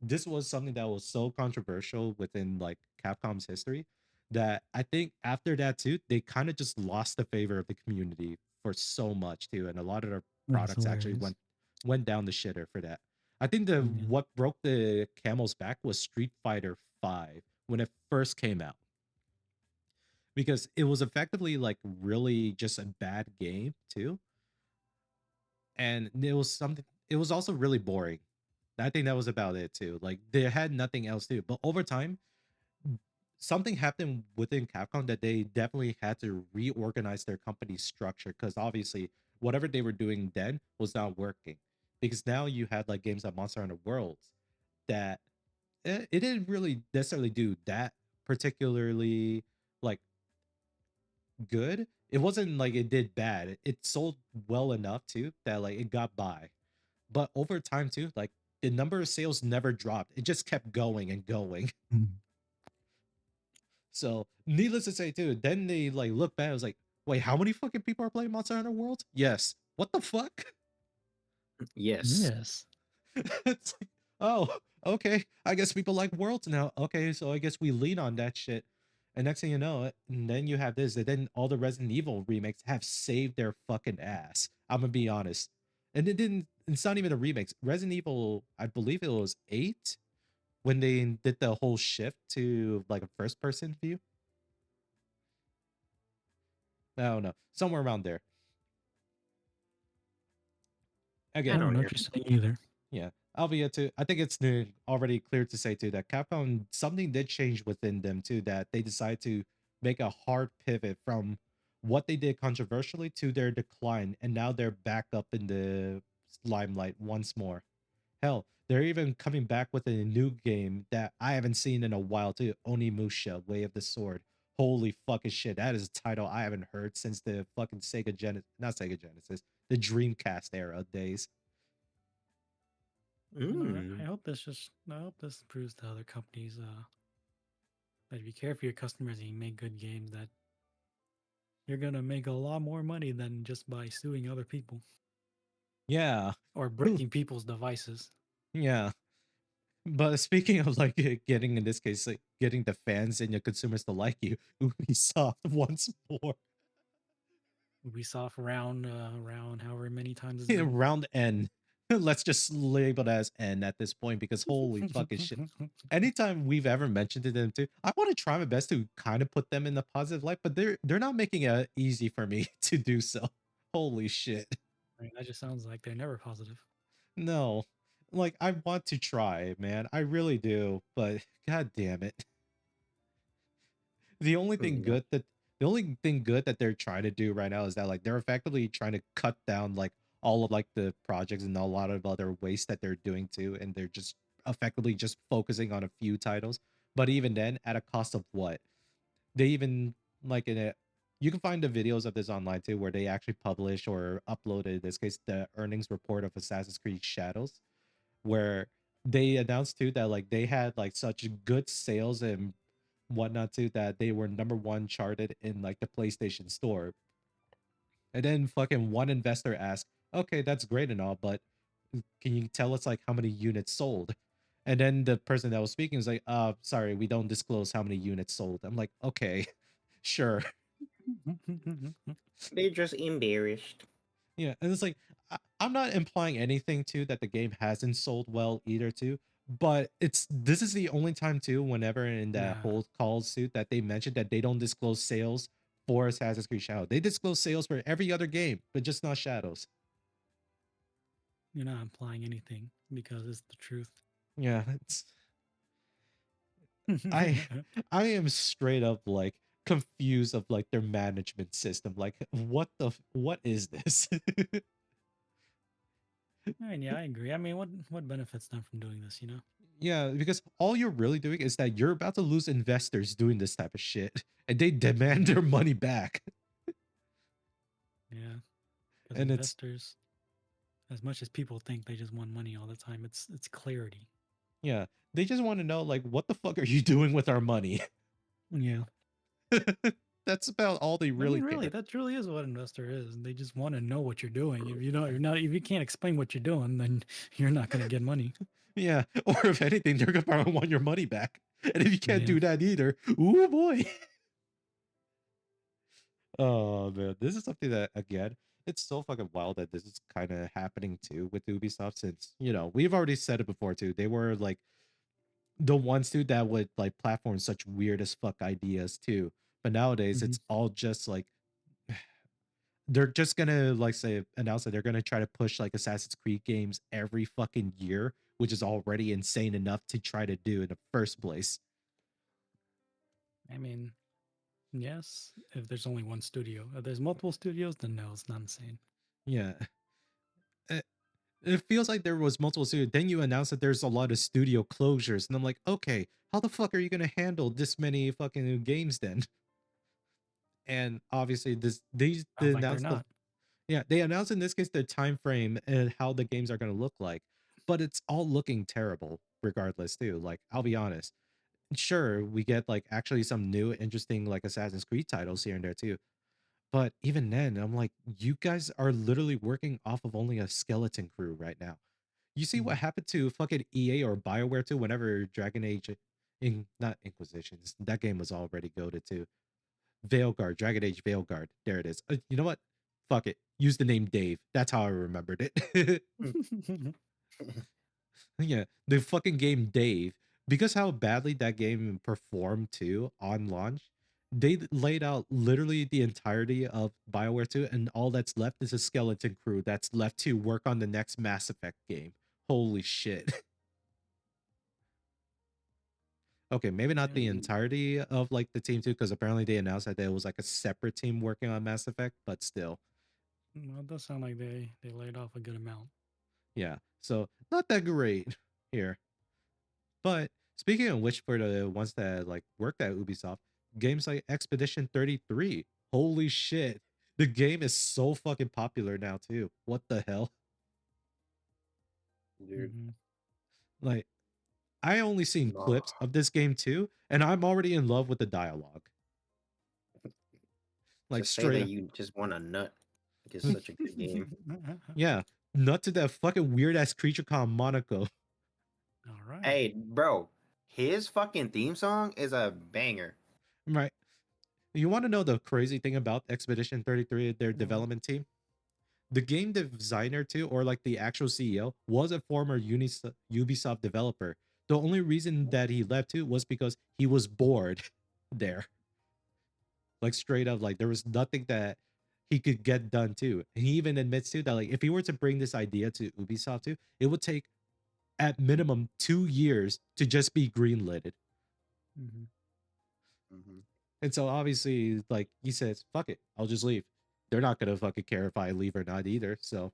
This was something that was so controversial within like Capcom's history that I think after that too, they kind of just lost the favor of the community for so much too, and a lot of their
That's
products actually
hilarious.
went down the shitter for that. I think the
Yeah.
what broke the camel's back was Street Fighter 5 when it first came out, because it was effectively like really just a bad game too, and it was also really boring. I think that was about it too. Like they had nothing else to do. But over time, something happened within Capcom that they definitely had to reorganize their company structure, because obviously whatever they were doing then was not working. Because now you had like games like Monster Hunter Worlds that it didn't really necessarily do that particularly like good. It wasn't like it did bad. It sold well enough too that like it got by. But over time too, like the number of sales never dropped. It just kept going and going.
Mhm.
So needless to say too, then they like look back. I was like, wait, how many fucking people are playing Monster Hunter World? Yes. What the fuck?
Yes.
Yes.
It's like, oh, okay. I guess people like Worlds now. Okay, so I guess we lean on that shit. And next thing you know, and then you have this, and then all the Resident Evil remakes have saved their fucking ass. I'm gonna be honest. And it didn't. It's not even a remix. Resident Evil, I believe it was 8 when they did the whole shift to like a first person view. I don't know, somewhere around there.
I
Again,
don't
don't
know
hear.
what you're saying either.
yeah, albeit too. I think it's already clear to say too that Capcom, something did change within them too, that they decided to make a hard pivot from what they did controversially to their decline, and now they're back up in the limelight once more. Hell, they're even coming back with a new game that I haven't seen in a while too, Onimusha: Way of the Sword. Holy fucking shit, that is a title I haven't heard since the fucking Sega Genesis, not Sega Genesis, the Dreamcast era days.
Well,
Mm.
I hope this proves to other companies that if you care for your customers and you make good games, that you're gonna make a lot more money than just by suing other people
Yeah.
or breaking people's devices.
Yeah. But speaking of like getting in this case, like getting the fans and your consumers to like you, Ubisoft once more.
Ubisoft round however many times it's been.
Round N. Let's just label it as N at this point because holy fucking shit. Anytime we've ever mentioned to them too, I want to try my best to kind of put them in the positive light, but they're not making it easy for me to do so. Holy shit.
I mean, that just sounds like they're never positive.
No. Like I want to try, man. I really do, but god damn it. The only thing
Yeah.
good that the only thing good that they're trying to do right now is that like they're effectively trying to cut down like all of like the projects and a lot of other waste that they're doing too, and they're just effectively just focusing on a few titles. But even then, at a cost of what? They even like in it, you can find the videos of this online too, where they actually publish or uploaded in this case the earnings report of Assassin's Creed Shadows, where they announced too that like they had like such good sales and whatnot too that they were number one charted in like the PlayStation Store. And then fucking one investor asked, "Okay, that's great and all, but can you tell us like how many units sold?" And then the person that was speaking was like, sorry, we don't disclose how many units sold." I'm like, "Okay, sure."
They're just embarrassed.
Yeah, and it's like I'm not implying anything too that the game hasn't sold well either too, but this is the only time too whenever in that
Yeah,
whole call suit that they mentioned that they don't disclose sales for Assassin's Creed Shadow. They disclose sales for every other game, but just not Shadows.
you're not implying anything because it's the truth.
Yeah, I I am straight up like confused of like their management system. Like what is this?
I mean, yeah, I agree. I mean, what benefits them from doing this?
Yeah, because all you're really doing is that you're about to lose investors doing this type of shit, and they demand their money back.
Yeah, because
And it's
investors, as much as people think they just want money all the time, it's clarity.
yeah, they just want to know like what the fuck are you doing with our money?
Yeah,
That's about all they
I
really
mean, really,
care.
that truly is what investor is. They just want to know what you're doing. If you can't explain what you're doing, then you're not gonna get money.
Yeah, or if anything, they're gonna want your money back. And if you can't
Yeah.
do that either, ooh boy. Oh man, this is something that again, it's so fucking wild that this is kind of happening too with Ubisoft since, we've already said it before too. They were like the ones too that would like platform such weird as fuck ideas too. But nowadays
Hmm.
it's all just like they're just gonna like say announce that they're gonna try to push like Assassin's Creed games every fucking year, which is already insane enough to try to do in the first place.
I mean, yes, if there's only one studio. If there's multiple studios, then no, it's not insane.
Yeah. It, it feels like there was multiple studios. Then you announce that there's a lot of studio closures, and I'm like, okay, how the fuck are you gonna handle this many fucking new games then? And obviously, they
Sounds like they're
announced the
not.
yeah, they announced in this case the time frame and how the games are going to look like, but it's all looking terrible regardless too. Like I'll be honest. Sure, we get like actually some new interesting like Assassin's Creed titles here and there too. But even then, I'm like, you guys are literally working off of only a skeleton crew right now. You see what
Mm.
happened to fucking EA or BioWare too whenever Dragon Age not Inquisitions. That game was already goaded too. Veilguard, Dragon Age Veilguard. There it is. You know what? Fuck it. Use the name Dave. That's how I remembered it. Yeah, the fucking game Dave. Because how badly that game performed too on launch, they laid out literally the entirety of BioWare 2, and all that's left is a skeleton crew that's left to work on the next Mass Effect game. Holy shit. Okay, maybe not
Yeah.
the entirety of like the team too, because apparently they announced that there was like a separate team working on Mass Effect, but still.
Well, it does sound like they laid off a good amount.
Yeah. So not that great here. But speaking of which, for the ones that like worked at Ubisoft, games like Expedition 33, holy shit. The game is so fucking popular now too. What the hell?
Dude.
Mhm.
Like, I only seen
Nah.
clips of this game too, and I'm already in love with the dialogue. Like
Just say
straight
that
up,
you just want a nut. Like it's such a good game.
yeah. Nut to that fucking weird ass creature called Monaco.
All right.
Hey, bro, his fucking theme song is a banger.
Right. You want to know the crazy thing about Expedition 33, their
What?
development team? The game designer too, or like the actual CEO, was a former Ubisoft developer. The only reason that he left too was because he was bored there. Like straight up, like there was nothing that he could get done too. And he even admits too that like if he were to bring this idea to Ubisoft too, it would take at minimum 2 years to just be greenlit.
Mhm.
Mhm.
And so obviously, like he says, fuck it, I'll just leave. They're not gonna fucking care if I leave or not either. So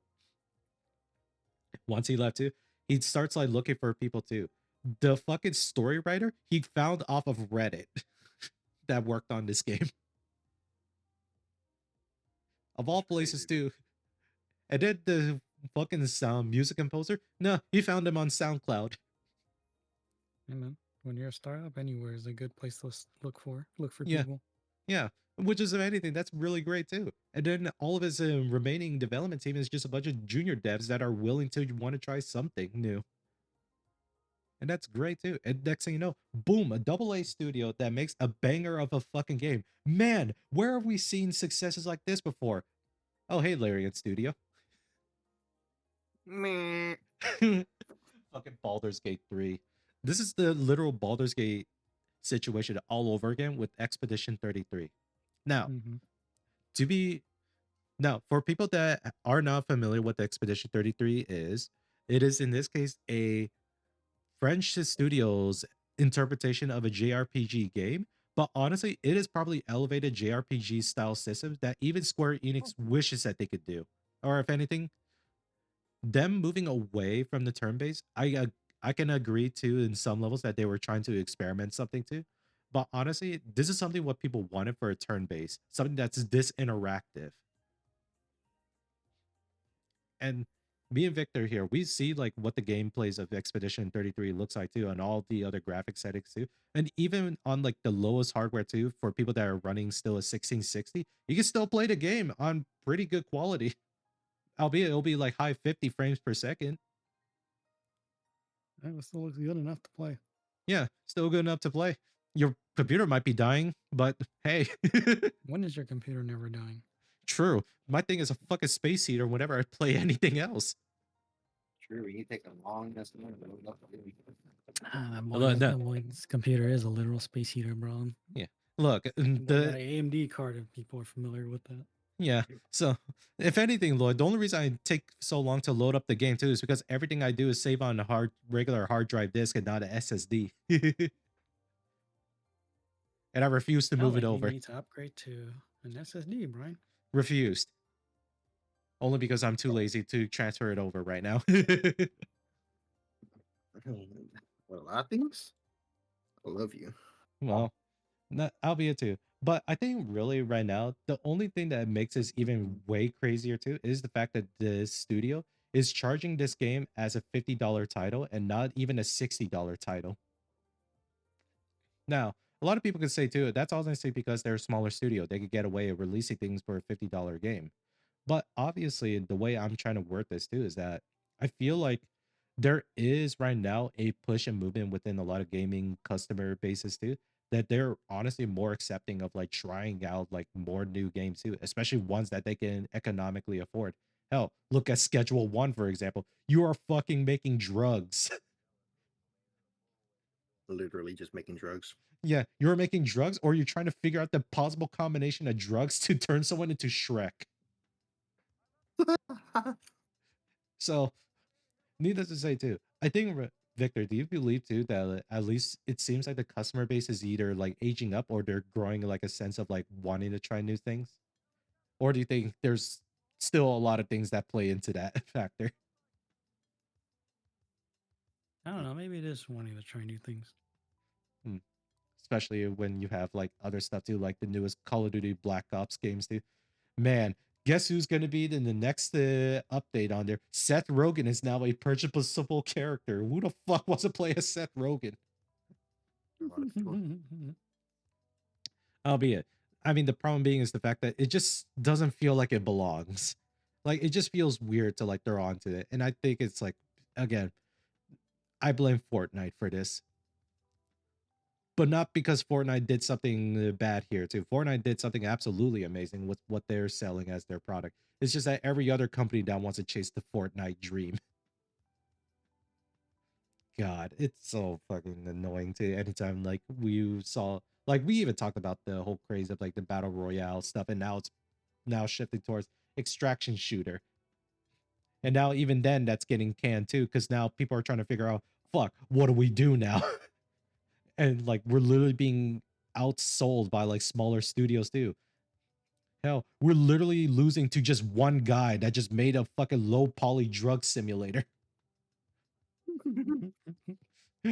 once he left too, he starts like looking for people too. The fucking story writer he found off of Reddit that worked on this game. Of all places
Crazy.
too. And then the fucking sound music composer, no, he found him on SoundCloud.
Hey man, when you're a startup, anywhere is a good place to look for
Yeah.
people.
Yeah, which is if anything, that's really great too. And then all of his remaining development team is just a bunch of junior devs that are willing to want to try something new. And that's great too. And next thing you know, boom, a double A studio that makes a banger of a fucking game. Man, where have we seen successes like this before? Oh, hey, Larian Studio.
Meh.
Fucking Baldur's Gate 3. This is the literal Baldur's Gate situation all over again with Expedition 33. Now,
Mm-hmm.
to be now for people that are not familiar with Expedition 33 is, it is in this case a French Studios interpretation of a JRPG game, but honestly, it is probably elevated JRPG style systems that even Square Enix wishes that they could do. Or if anything, them moving away from the turn based, I can agree to in some levels that they were trying to experiment something too. But honestly, this is something what people wanted for a turn based, something that's this interactive. And me and Victor here, we see like what the gameplays of Expedition 33 looks like too, and all the other graphic settings too. And even on like the lowest hardware too, for people that are running still a 1660, you can still play the game on pretty good quality. Albeit it'll be like high 50 frames per second.
That still looks good enough to play.
Yeah, still good enough to play. Your computer might be dying, but hey,
When is your computer never dying?
true. My thing is a fucking space heater whenever I play anything else.
True, you take a long time to load up.
No,
That boy's computer is a literal space heater, bro.
yeah. Look,
They got
the
an AMD card if people are familiar with that.
yeah. So, if anything, Lloyd, the only reason I take so long to load up the game too is because everything I do is save on a regular hard drive disk and not an SSD. And I refuse to move it
You
over.
need to upgrade to an SSD, Brian.
Refused. Only because I'm too lazy to transfer it over right now.
Well, a lot of things. I love you.
Well, I'll be it too. But I think really right now, the only thing that makes this even way crazier too is the fact that the studio is charging this game as a $50 title and not even a $60 title. Now, a lot of people could say too, that's honestly because they're a smaller studio. They could get away with releasing things for a $50 game. But obviously, the way I'm trying to word this too is that I feel like there is right now a push and movement within a lot of gaming customer bases too, that they're honestly more accepting of like trying out like more new games too, especially ones that they can economically afford. Hell, look at Schedule One, for example. You are fucking making drugs.
Literally just making drugs.
Yeah, you're making drugs, or you're trying to figure out the possible combination of drugs to turn someone into Shrek. So, needless to say, too, I think Victor, do you believe too that at least it seems like the customer base is either like aging up or they're growing like a sense of like wanting to try new things, or do you think there's still a lot of things that play into that factor?
I don't know. Maybe it is wanting to try new things.
Hmm. Especially when you have like other stuff too, like the newest Call of Duty Black Ops games too. man, guess who's going to be in the next update on there? Seth Rogen is now a purchasable character. Who the fuck wants to play as Seth Rogen?
A lot of people.
Albeit, I mean, the problem being is the fact that it just doesn't feel like it belongs. Like, it just feels weird to like throw onto it. And I think it's like, again, I blame Fortnite for this. But not because Fortnite did something bad here too. Fortnite did something absolutely amazing with what they're selling as their product. It's just that every other company now wants to chase the Fortnite dream. God, it's so fucking annoying to anytime like we saw, like we even talked about the whole craze of like the battle royale stuff, and now it's now shifting towards extraction shooter. And now even then that's getting canned too, because now people are trying to figure out, fuck, what do we do now? And like we're literally being outsold by like smaller studios too. Hell, we're literally losing to just one guy that just made a fucking low poly drug simulator.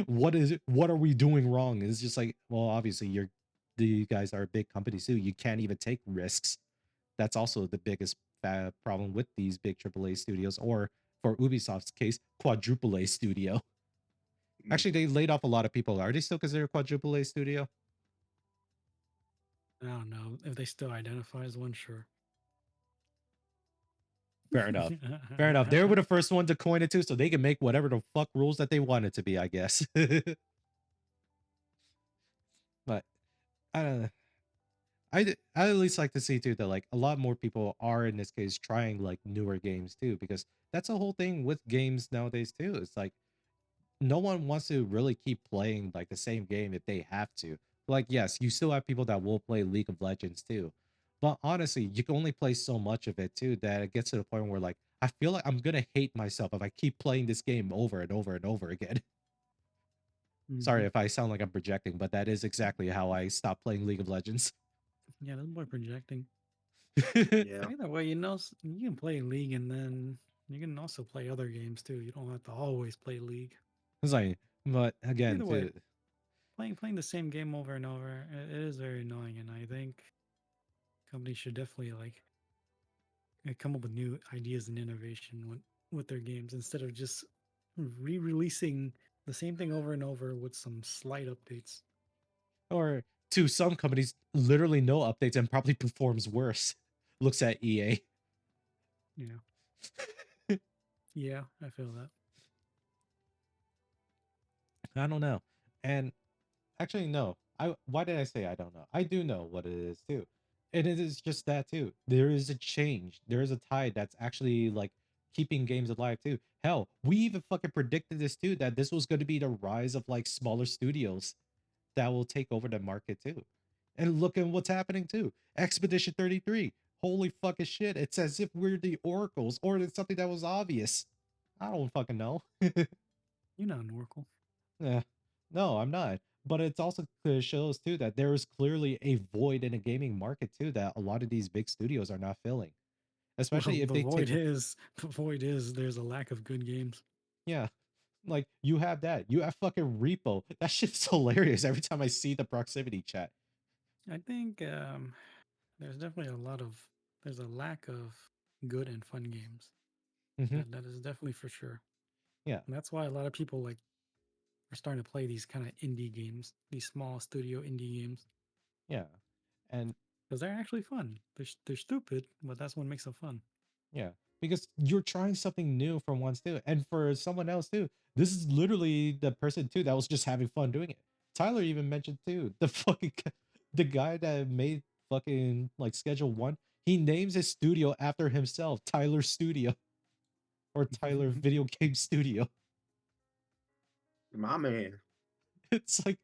What is it? What are we doing wrong? It's just like, well, obviously you guys are big companies too. You can't even take risks. That's also the biggest problem with these big AAA studios, or for Ubisoft's case, quadruple A studio. Actually, they laid off a lot of people. Are they still considered a quadruple A studio?
I don't know if they still identify as one. Sure.
Fair enough. Fair enough. They were the first one to coin it too, so they can make whatever the fuck rules that they want it to be, I guess. But I don't know. I at least like to see too that like a lot more people are in this case trying like newer games too, because that's the whole thing with games nowadays too. It's like no one wants to really keep playing like the same game if they have to. Like, yes, you still have people that will play League of Legends too. But honestly, you can only play so much of it too that it gets to the point where like I feel like I'm gonna hate myself if I keep playing this game over and over and over again. Sorry
Mhm.
if I sound like I'm projecting, but that is exactly how I stopped playing League of Legends.
Yeah, that's more projecting.
Yeah.
Either way, you know, you can play League and then you can also play other games too. You don't have to always play League.
It's like, but again,
Either way,
too,
playing the same game over and over, it is very annoying, and I think companies should definitely like come up with new ideas and innovation with their games instead of just re-releasing the same thing over and over with some slight updates.
or to some companies, literally no updates and probably performs worse. Looks at EA.
Yeah, yeah, I feel that.
I don't know. And actually, no. Why did I say I don't know? I do know what it is too. And it is just that too. There is a change. There is a tide that's actually like keeping games alive too. Hell, we even fucking predicted this too, that this was going to be the rise of like smaller studios that will take over the market too. And look at what's happening too. Expedition 33. Holy fucking shit. It's as if we're the oracles, or it's something that was obvious. I don't fucking know.
You're not an Oracle.
Yeah. No, I'm not. But it's also shows too that there is clearly a void in a gaming market too that a lot of these big studios are not filling.
Well,
Especially if
the
they
void
take,
is the void is there's a lack of good games.
yeah, like you have that. You have fucking Repo. That shit's hilarious every time I see the proximity chat.
I think there's definitely there's a lack of good and fun games.
Hmm.
That is definitely for sure.
Yeah,
And that's why a lot of people like are starting to play these kind of indie games, these small studio indie games,
yeah. And
because they're actually fun. They're stupid, but that's what makes them fun.
yeah, because you're trying something new for once too, and for someone else too. This is literally the person too that was just having fun doing it. Tyler even mentioned too the fucking the guy that made fucking like Schedule One. He names his studio after himself, Tyler Studio, or Tyler Video Game Studio.
My man.
It's like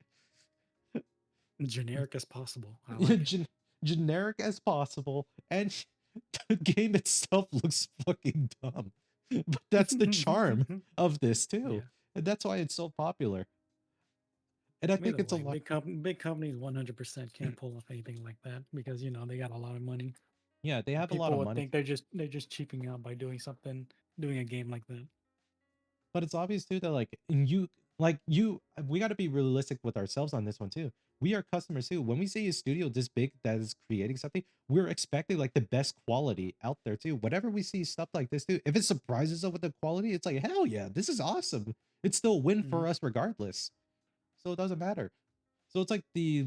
Generic as possible. I like it.
generic as possible, and the game itself looks fucking dumb. But that's the charm of this too,
Yeah.
and that's why it's so popular. And I think
Either
it's a
way,
lot.
big companies 100% can't pull off anything like that because you know they got a lot of money.
Yeah, they have a lot
People
of
would
money,
think they're just cheaping out by doing a game like that.
but it's obvious too that like we got to be realistic with ourselves on this one too. we are customers too. When we see a studio this big that is creating something, we're expecting like the best quality out there too. Whenever we see stuff like this too, if it surprises us with the quality, it's like hell yeah, this is awesome. It's still a win
Mhm.
for us regardless. So it doesn't matter. So it's like the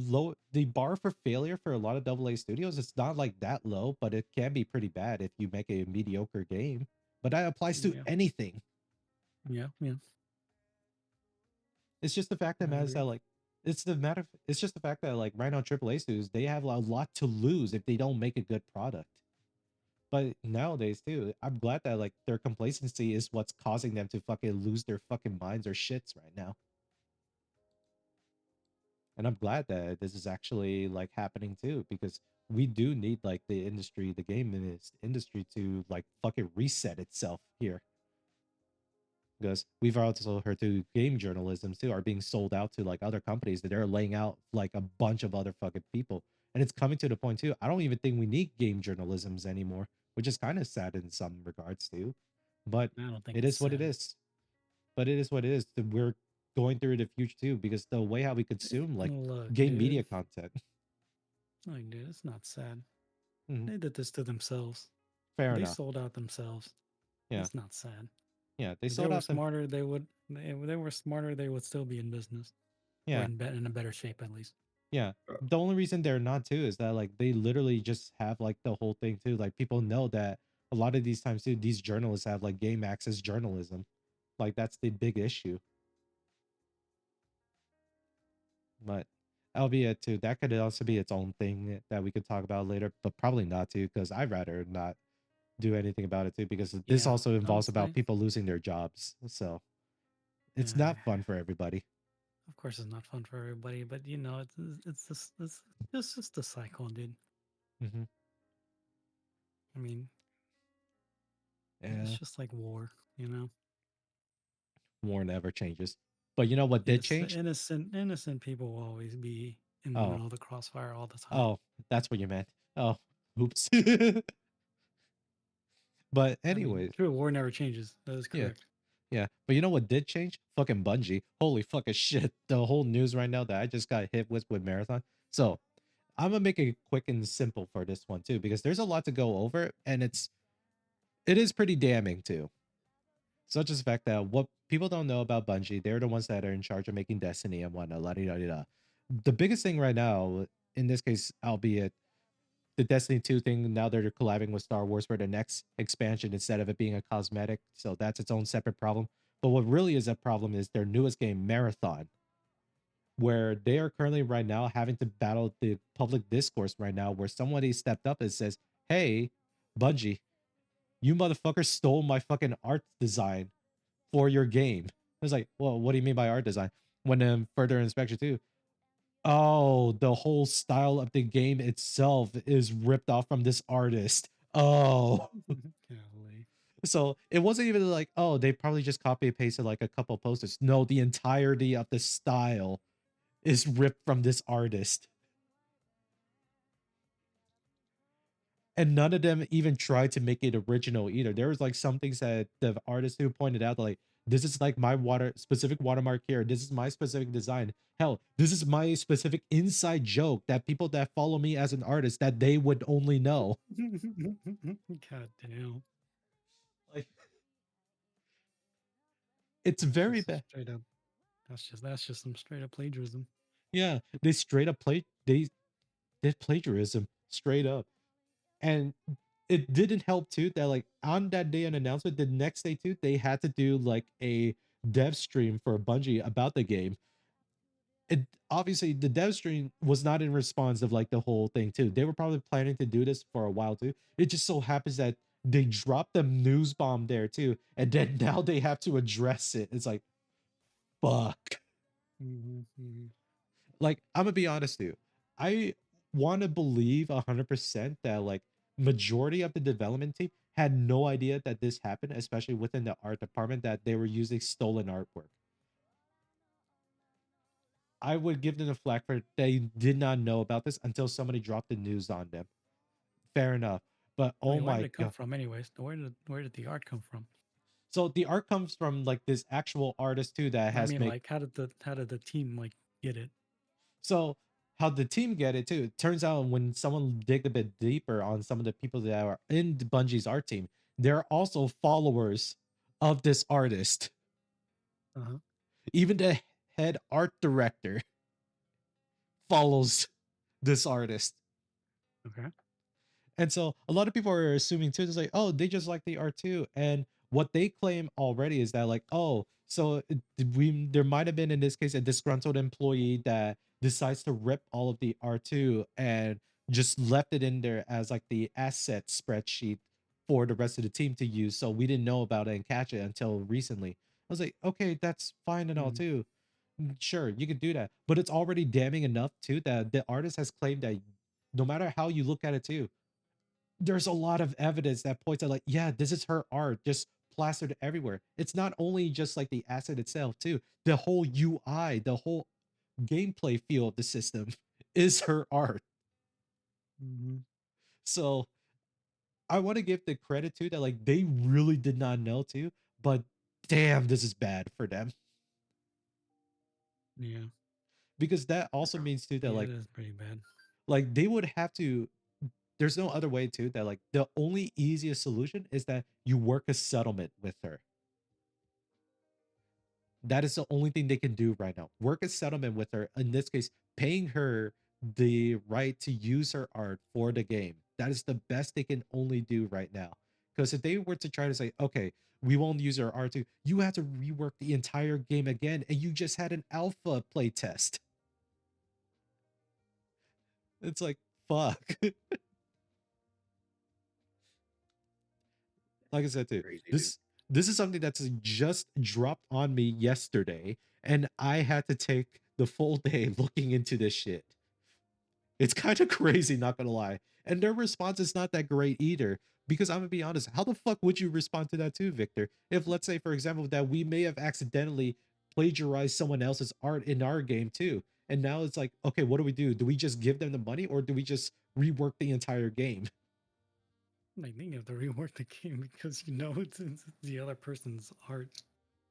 bar for failure for a lot of AA studios, it's not like that low, but it can be pretty bad if you make a mediocre game. But that applies to
Yeah.
anything.
Yeah. Yeah.
It's just the fact that
I
matters that
agree.
like it's just the fact that like right now AAA studios, they have a lot to lose if they don't make a good product. But nowadays too, I'm glad that like their complacency is what's causing them to fucking lose their fucking minds or shits right now. And I'm glad that this is actually like happening too, because we do need like the industry, the industry to like fucking reset itself here. Because we've also heard too, game journalism too are being sold out to like other companies that they're laying out like a bunch of other fucking people. And it's coming to the point too. I don't even think we need game journalisms anymore, which is kind of sad in some regards too. But
I don't think
it
it's
is what it
sad.
is. But it is what it is. We're going through the future too, because the way how we consume like
Look,
game media
dude.
content.
Like, dude, it's not sad.
Mhm.
They did this to themselves.
Fair
They
enough.
sold out themselves.
Yeah.
It's not sad.
Yeah. They
If they
sold
were
out them.
smarter, they would. They were smarter, they would still be in business or
Yeah.
in a better shape at least.
Yeah.
Uh,
The only reason they're not too is that like they literally just have like the whole thing too. Like people know that a lot of these times too, these journalists have like game access journalism. Like that's the big issue. But albeit too, that could also be its own thing that we could talk about later, but probably not too, because I'd rather not do anything about it too, because this
Yeah,
also involves about
honestly,
people losing their jobs. So it's
yeah.
not fun for everybody.
Of course, it's not fun for everybody, but you know, it's just a cycle, dude.
Hmm.
I mean, it's
Yeah.
just like war, you know.
War never changes. But you know what did change?
Innocent people will always be in the
Oh,
middle of the crossfire all the time.
oh, that's what you meant. Oh, oops. But
I mean,
anyways,
true, war never changes. That is
yeah,
correct.
yeah. But you know what did change? Fucking Bungie. Holy fucking shit. The whole news right now that I just got hit with Marathon. So I'm gonna make it quick and simple for this one too, because there's a lot to go over, and it is pretty damning too. Such as the fact that what people don't know about Bungie, they're the ones that are in charge of making Destiny and whatnot. La di da di da. The biggest thing right now, in this case, albeit the Destiny 2 thing, now they're collabing with Star Wars for the next expansion instead of it being a cosmetic. So that's its own separate problem. But what really is a problem is their newest game, Marathon, where they are currently right now having to battle the public discourse right now, where somebody stepped up and says, "Hey, Bungie, you motherfuckers stole my fucking art design for your game." I was like, well, what do you mean by art design? When further inspection too, oh, the whole style of the game itself is ripped off from this artist. Oh,
Golly.
so it wasn't even like, oh, they probably just copy and pasted like a couple posters. No, the entirety of the style is ripped from this artist. And none of them even tried to make it original either. There was like some things that the artist who pointed out, like, this is like my specific watermark here. This is my specific design. Hell, this is my specific inside joke that people that follow me as an artist that they would only know.
God damn.
Like, it's very
Just some
bad.
straight up. That's just some straight up plagiarism.
Yeah, they straight up they did plagiarism straight up. And it didn't help too that like on that day an announcement, the next day too, they had to do like a dev stream for Bungie about the game. It obviously the dev stream was not in response of like the whole thing too. They were probably planning to do this for a while too. It just so happens that they dropped the news bomb there too, and then now they have to address it. It's like fuck. Like I'm gonna be honest too. I want to believe 100% that like majority of the development team had no idea that this happened, especially within the art department, that they were using stolen artwork. I would give them the flack for they did not know about this until somebody dropped the news on them. Fair enough. But
I
oh
mean, where did
my
it come
god.
from, anyways? Where did the art come from?
So the art comes from like this actual artist too that
I
has
mean,
made
like, how did the team like get it?
so how the team get it too. It turns out when someone dig a bit deeper on some of the people that are in Bungie's art team, they're also followers of this artist.
Uh-huh.
Even the head art director follows this artist.
Okay.
And so a lot of people are assuming too, it's like, oh, they just like the art too. And what they claim already is that like, oh, so there might have been in this case a disgruntled employee that decides to rip all of the R2 and just left it in there as like the asset spreadsheet for the rest of the team to use. So we didn't know about it and catch it until recently. I was like, okay, that's fine and all
Mm.
too. Sure, you could do that. But it's already damning enough too that the artist has claimed that no matter how you look at it too, there's a lot of evidence that points out like, yeah, this is her art just plastered everywhere. It's not only just like the asset itself too, the whole UI, the whole gameplay feel of the system is her art.
Mm-hmm.
So I want to give the credit to that, like they really did not know too, but damn, this is bad for them.
Yeah.
Because that also means too that
Yeah, it is pretty bad.
like they would have to, there's no other way too that like the only easiest solution is that you work a settlement with her. That is the only thing they can do right now. Work a settlement with her. In this case, paying her the right to use her art for the game. That is the best they can only do right now. Because if they were to try to say, okay, we won't use her art too, you have to rework the entire game again, and you just had an alpha play test. It's like, fuck. Like I said too,
Crazy, dude.
this is something that's just dropped on me yesterday, and I had to take the full day looking into this shit. It's kind of crazy, not gonna lie. And their response is not that great either. Because I'm gonna be honest, how the fuck would you respond to that too, Victor? If let's say, for example, that we may have accidentally plagiarized someone else's art in our game too. And now it's like, okay, what do we do? Do we just give them the money or do we just rework the entire game?
I think you have to rework the game because you know it's the other person's art.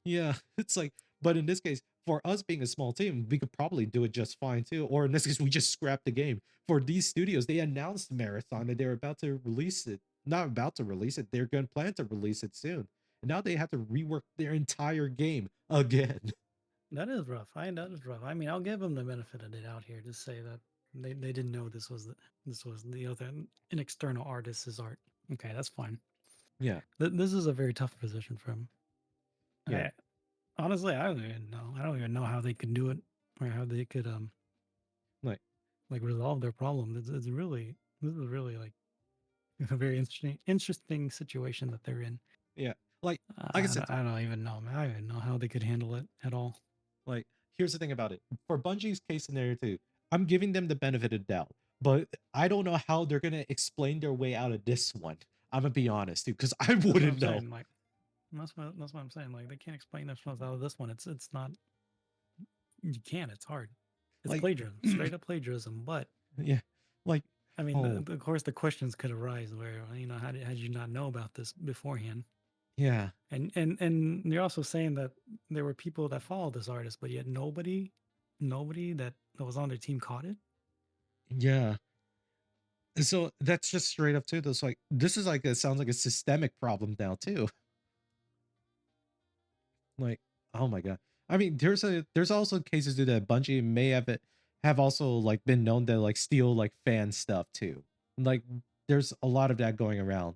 Yeah, it's like, but in this case, for us being a small team, we could probably do it just fine too. Or in this case, we just scrap the game. For these studios, they announced Marathon and they're about to release it. Not about to release it, they're going to plan to release it soon. And now they have to rework their entire game again.
That is rough. That is rough. I mean, I'll give them the benefit of the doubt here to say that they didn't know this was the other an external artist's art. Okay, that's fine.
Yeah.
This is a very tough position for him.
Yeah.
Honestly, I don't even know. I don't even know how they could do it or how they could
Like,
resolve their problem. This is really like a very interesting situation that they're in.
yeah. Like I said,
I don't even know, man. I don't even know how they could handle it at all.
like, here's the thing about it. For Bungie's case scenario too, I'm giving them the benefit of the doubt, but I don't know how they're gonna explain their way out of this one. I'm gonna be honest, dude, because I
That's what I'm
wouldn't know.
saying, like that's what I'm saying. Like they can't explain themselves out of this one. It's not you can't. It's hard. It's
Like,
plagiarism, straight up plagiarism. But
yeah, like,
I mean,
oh,
of course, the questions could arise where how did you not know about this beforehand?
yeah,
And you're also saying that there were people that followed this artist, but yet nobody that was on their team caught it.
yeah. And so that's just straight up too. That's like this is like it sounds like a systemic problem now too. Like, oh my god. I mean, there's also cases too that Bungie may have also like been known to like steal like fan stuff too. Like, there's a lot of that going around.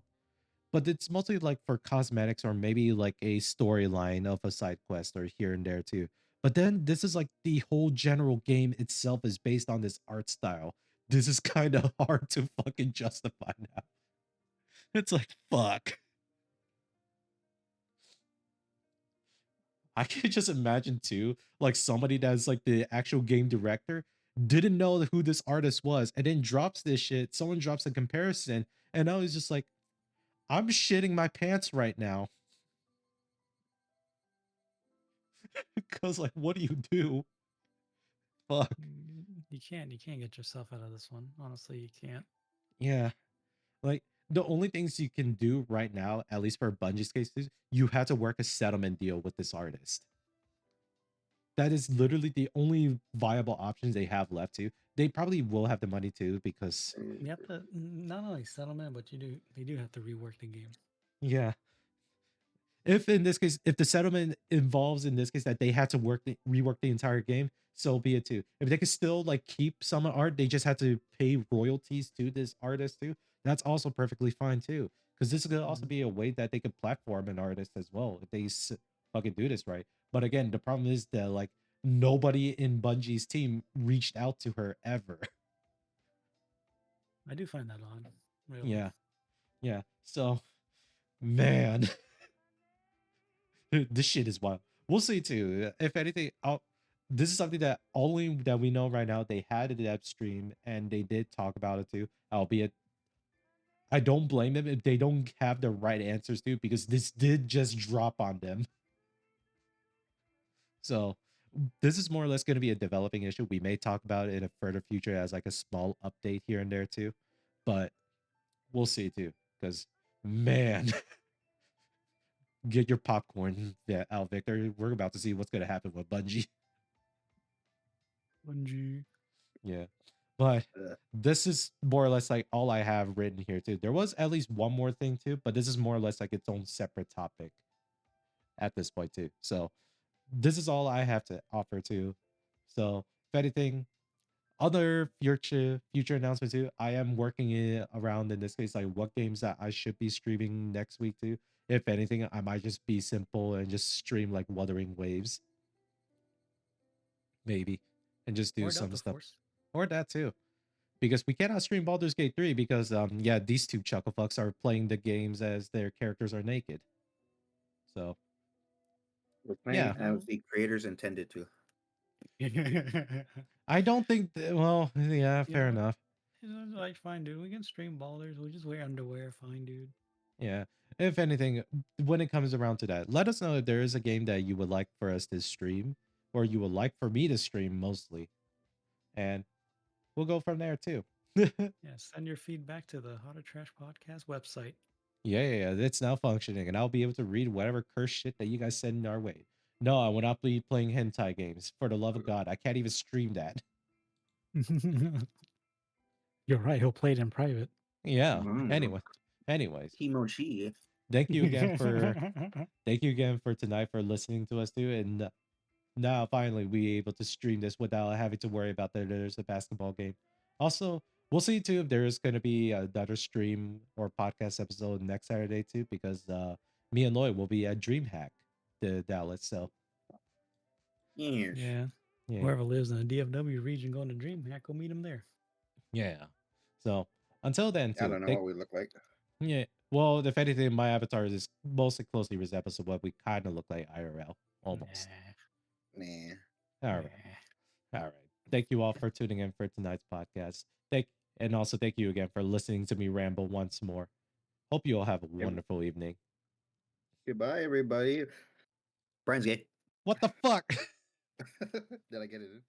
But it's mostly like for cosmetics or maybe like a storyline of a side quest or here and there too. But then this is like the whole general game itself is based on this art style. This is kind of hard to fucking justify now. It's like, fuck. I can just imagine too, like somebody that's like the actual game director didn't know who this artist was and then drops this shit. Someone drops a comparison, and I was just like, I'm shitting my pants right now. Because like, what do you do? Fuck.
You can't get yourself out of this one. Honestly, you can't.
Yeah. Like the only things you can do right now, at least for Bungie's case, is you had to work a settlement deal with this artist. that is literally the only viable options they have left too. They probably will have the money too because
You have to not only settlement, but they do have to rework the game.
yeah. If in this case, if the settlement involves in this case that they had to rework the entire game, so be it too. If they could still like keep some art, they just had to pay royalties to this artist too. That's also perfectly fine too. Because this could also
Mhm.
be a way that they could platform an artist as well if they fucking do this right. But again, the problem is that like nobody in Bungie's team reached out to her ever.
I do find that odd. Really.
Yeah, yeah. So man. This shit is wild. We'll see too. If anything, this is something that only that we know right now. They had a dev stream and they did talk about it too. Albeit, I don't blame them if they don't have the right answers to because this did just drop on them. So this is more or less going to be a developing issue. We may talk about it in a further future as like a small update here and there too, but we'll see too. Because man, get your popcorn, out, Victor. We're about to see what's going to happen with Bungie.
Bungie.
Yeah. But
Uh,
this is more or less like all I have written here too. There was at least one more thing too, but this is more or less like its own separate topic at this point too. So this is all I have to offer too. So if anything, other future announcements too, I am working around in this case like what games that I should be streaming next week too. If anything, I might just be simple and just stream like Wuthering Waves, maybe, and just do
Or
some
Delta
stuff
Force.
or that too. Because we cannot stream Baldur's Gate 3 because yeah, these two chucklefucks are playing the games as their characters are naked. So
we're
yeah,
playing as the creators intended to.
I don't think well, yeah,
You
fair
know,
enough.
like fine, dude. We can stream ballers. We'll just wear underwear. Fine, dude.
Yeah. If anything, when it comes around to that, let us know if there is a game that you would like for us to stream or you would like for me to stream mostly. And we'll go from there too.
Yeah, send your feedback to the How to Trash Podcast website.
Yeah, it's now functioning, and I'll be able to read whatever curse shit that you guys send our way. No, I will not be playing hentai games. For the love of God, I can't even stream that.
You're right. He'll play it in private.
Yeah.
Mm.
Anyways,
Kimochi.
thank you again for tonight for listening to us too. And now finally we able to stream this without having to worry about that there's a basketball game. Also, we'll see too if there is going to be another stream or podcast episode next Saturday too, because me and Lloyd will be at DreamHack, the Dallas. So
Yes.
Yeah.
yeah,
Whoever lives in the DFW region going to DreamHack, go meet him there.
yeah. So until then
I
too,
don't know what we look like.
yeah. Well, if anything, my avatar is mostly closely resembles what we kind of look like IRL, almost.
Nah.
All right. All right. Thank you all for tuning in for tonight's podcast. And also thank you again for listening to me ramble once more. Hope you all have a wonderful evening.
Goodbye, everybody. Brian's gay.
What the fuck?
Did I get it in?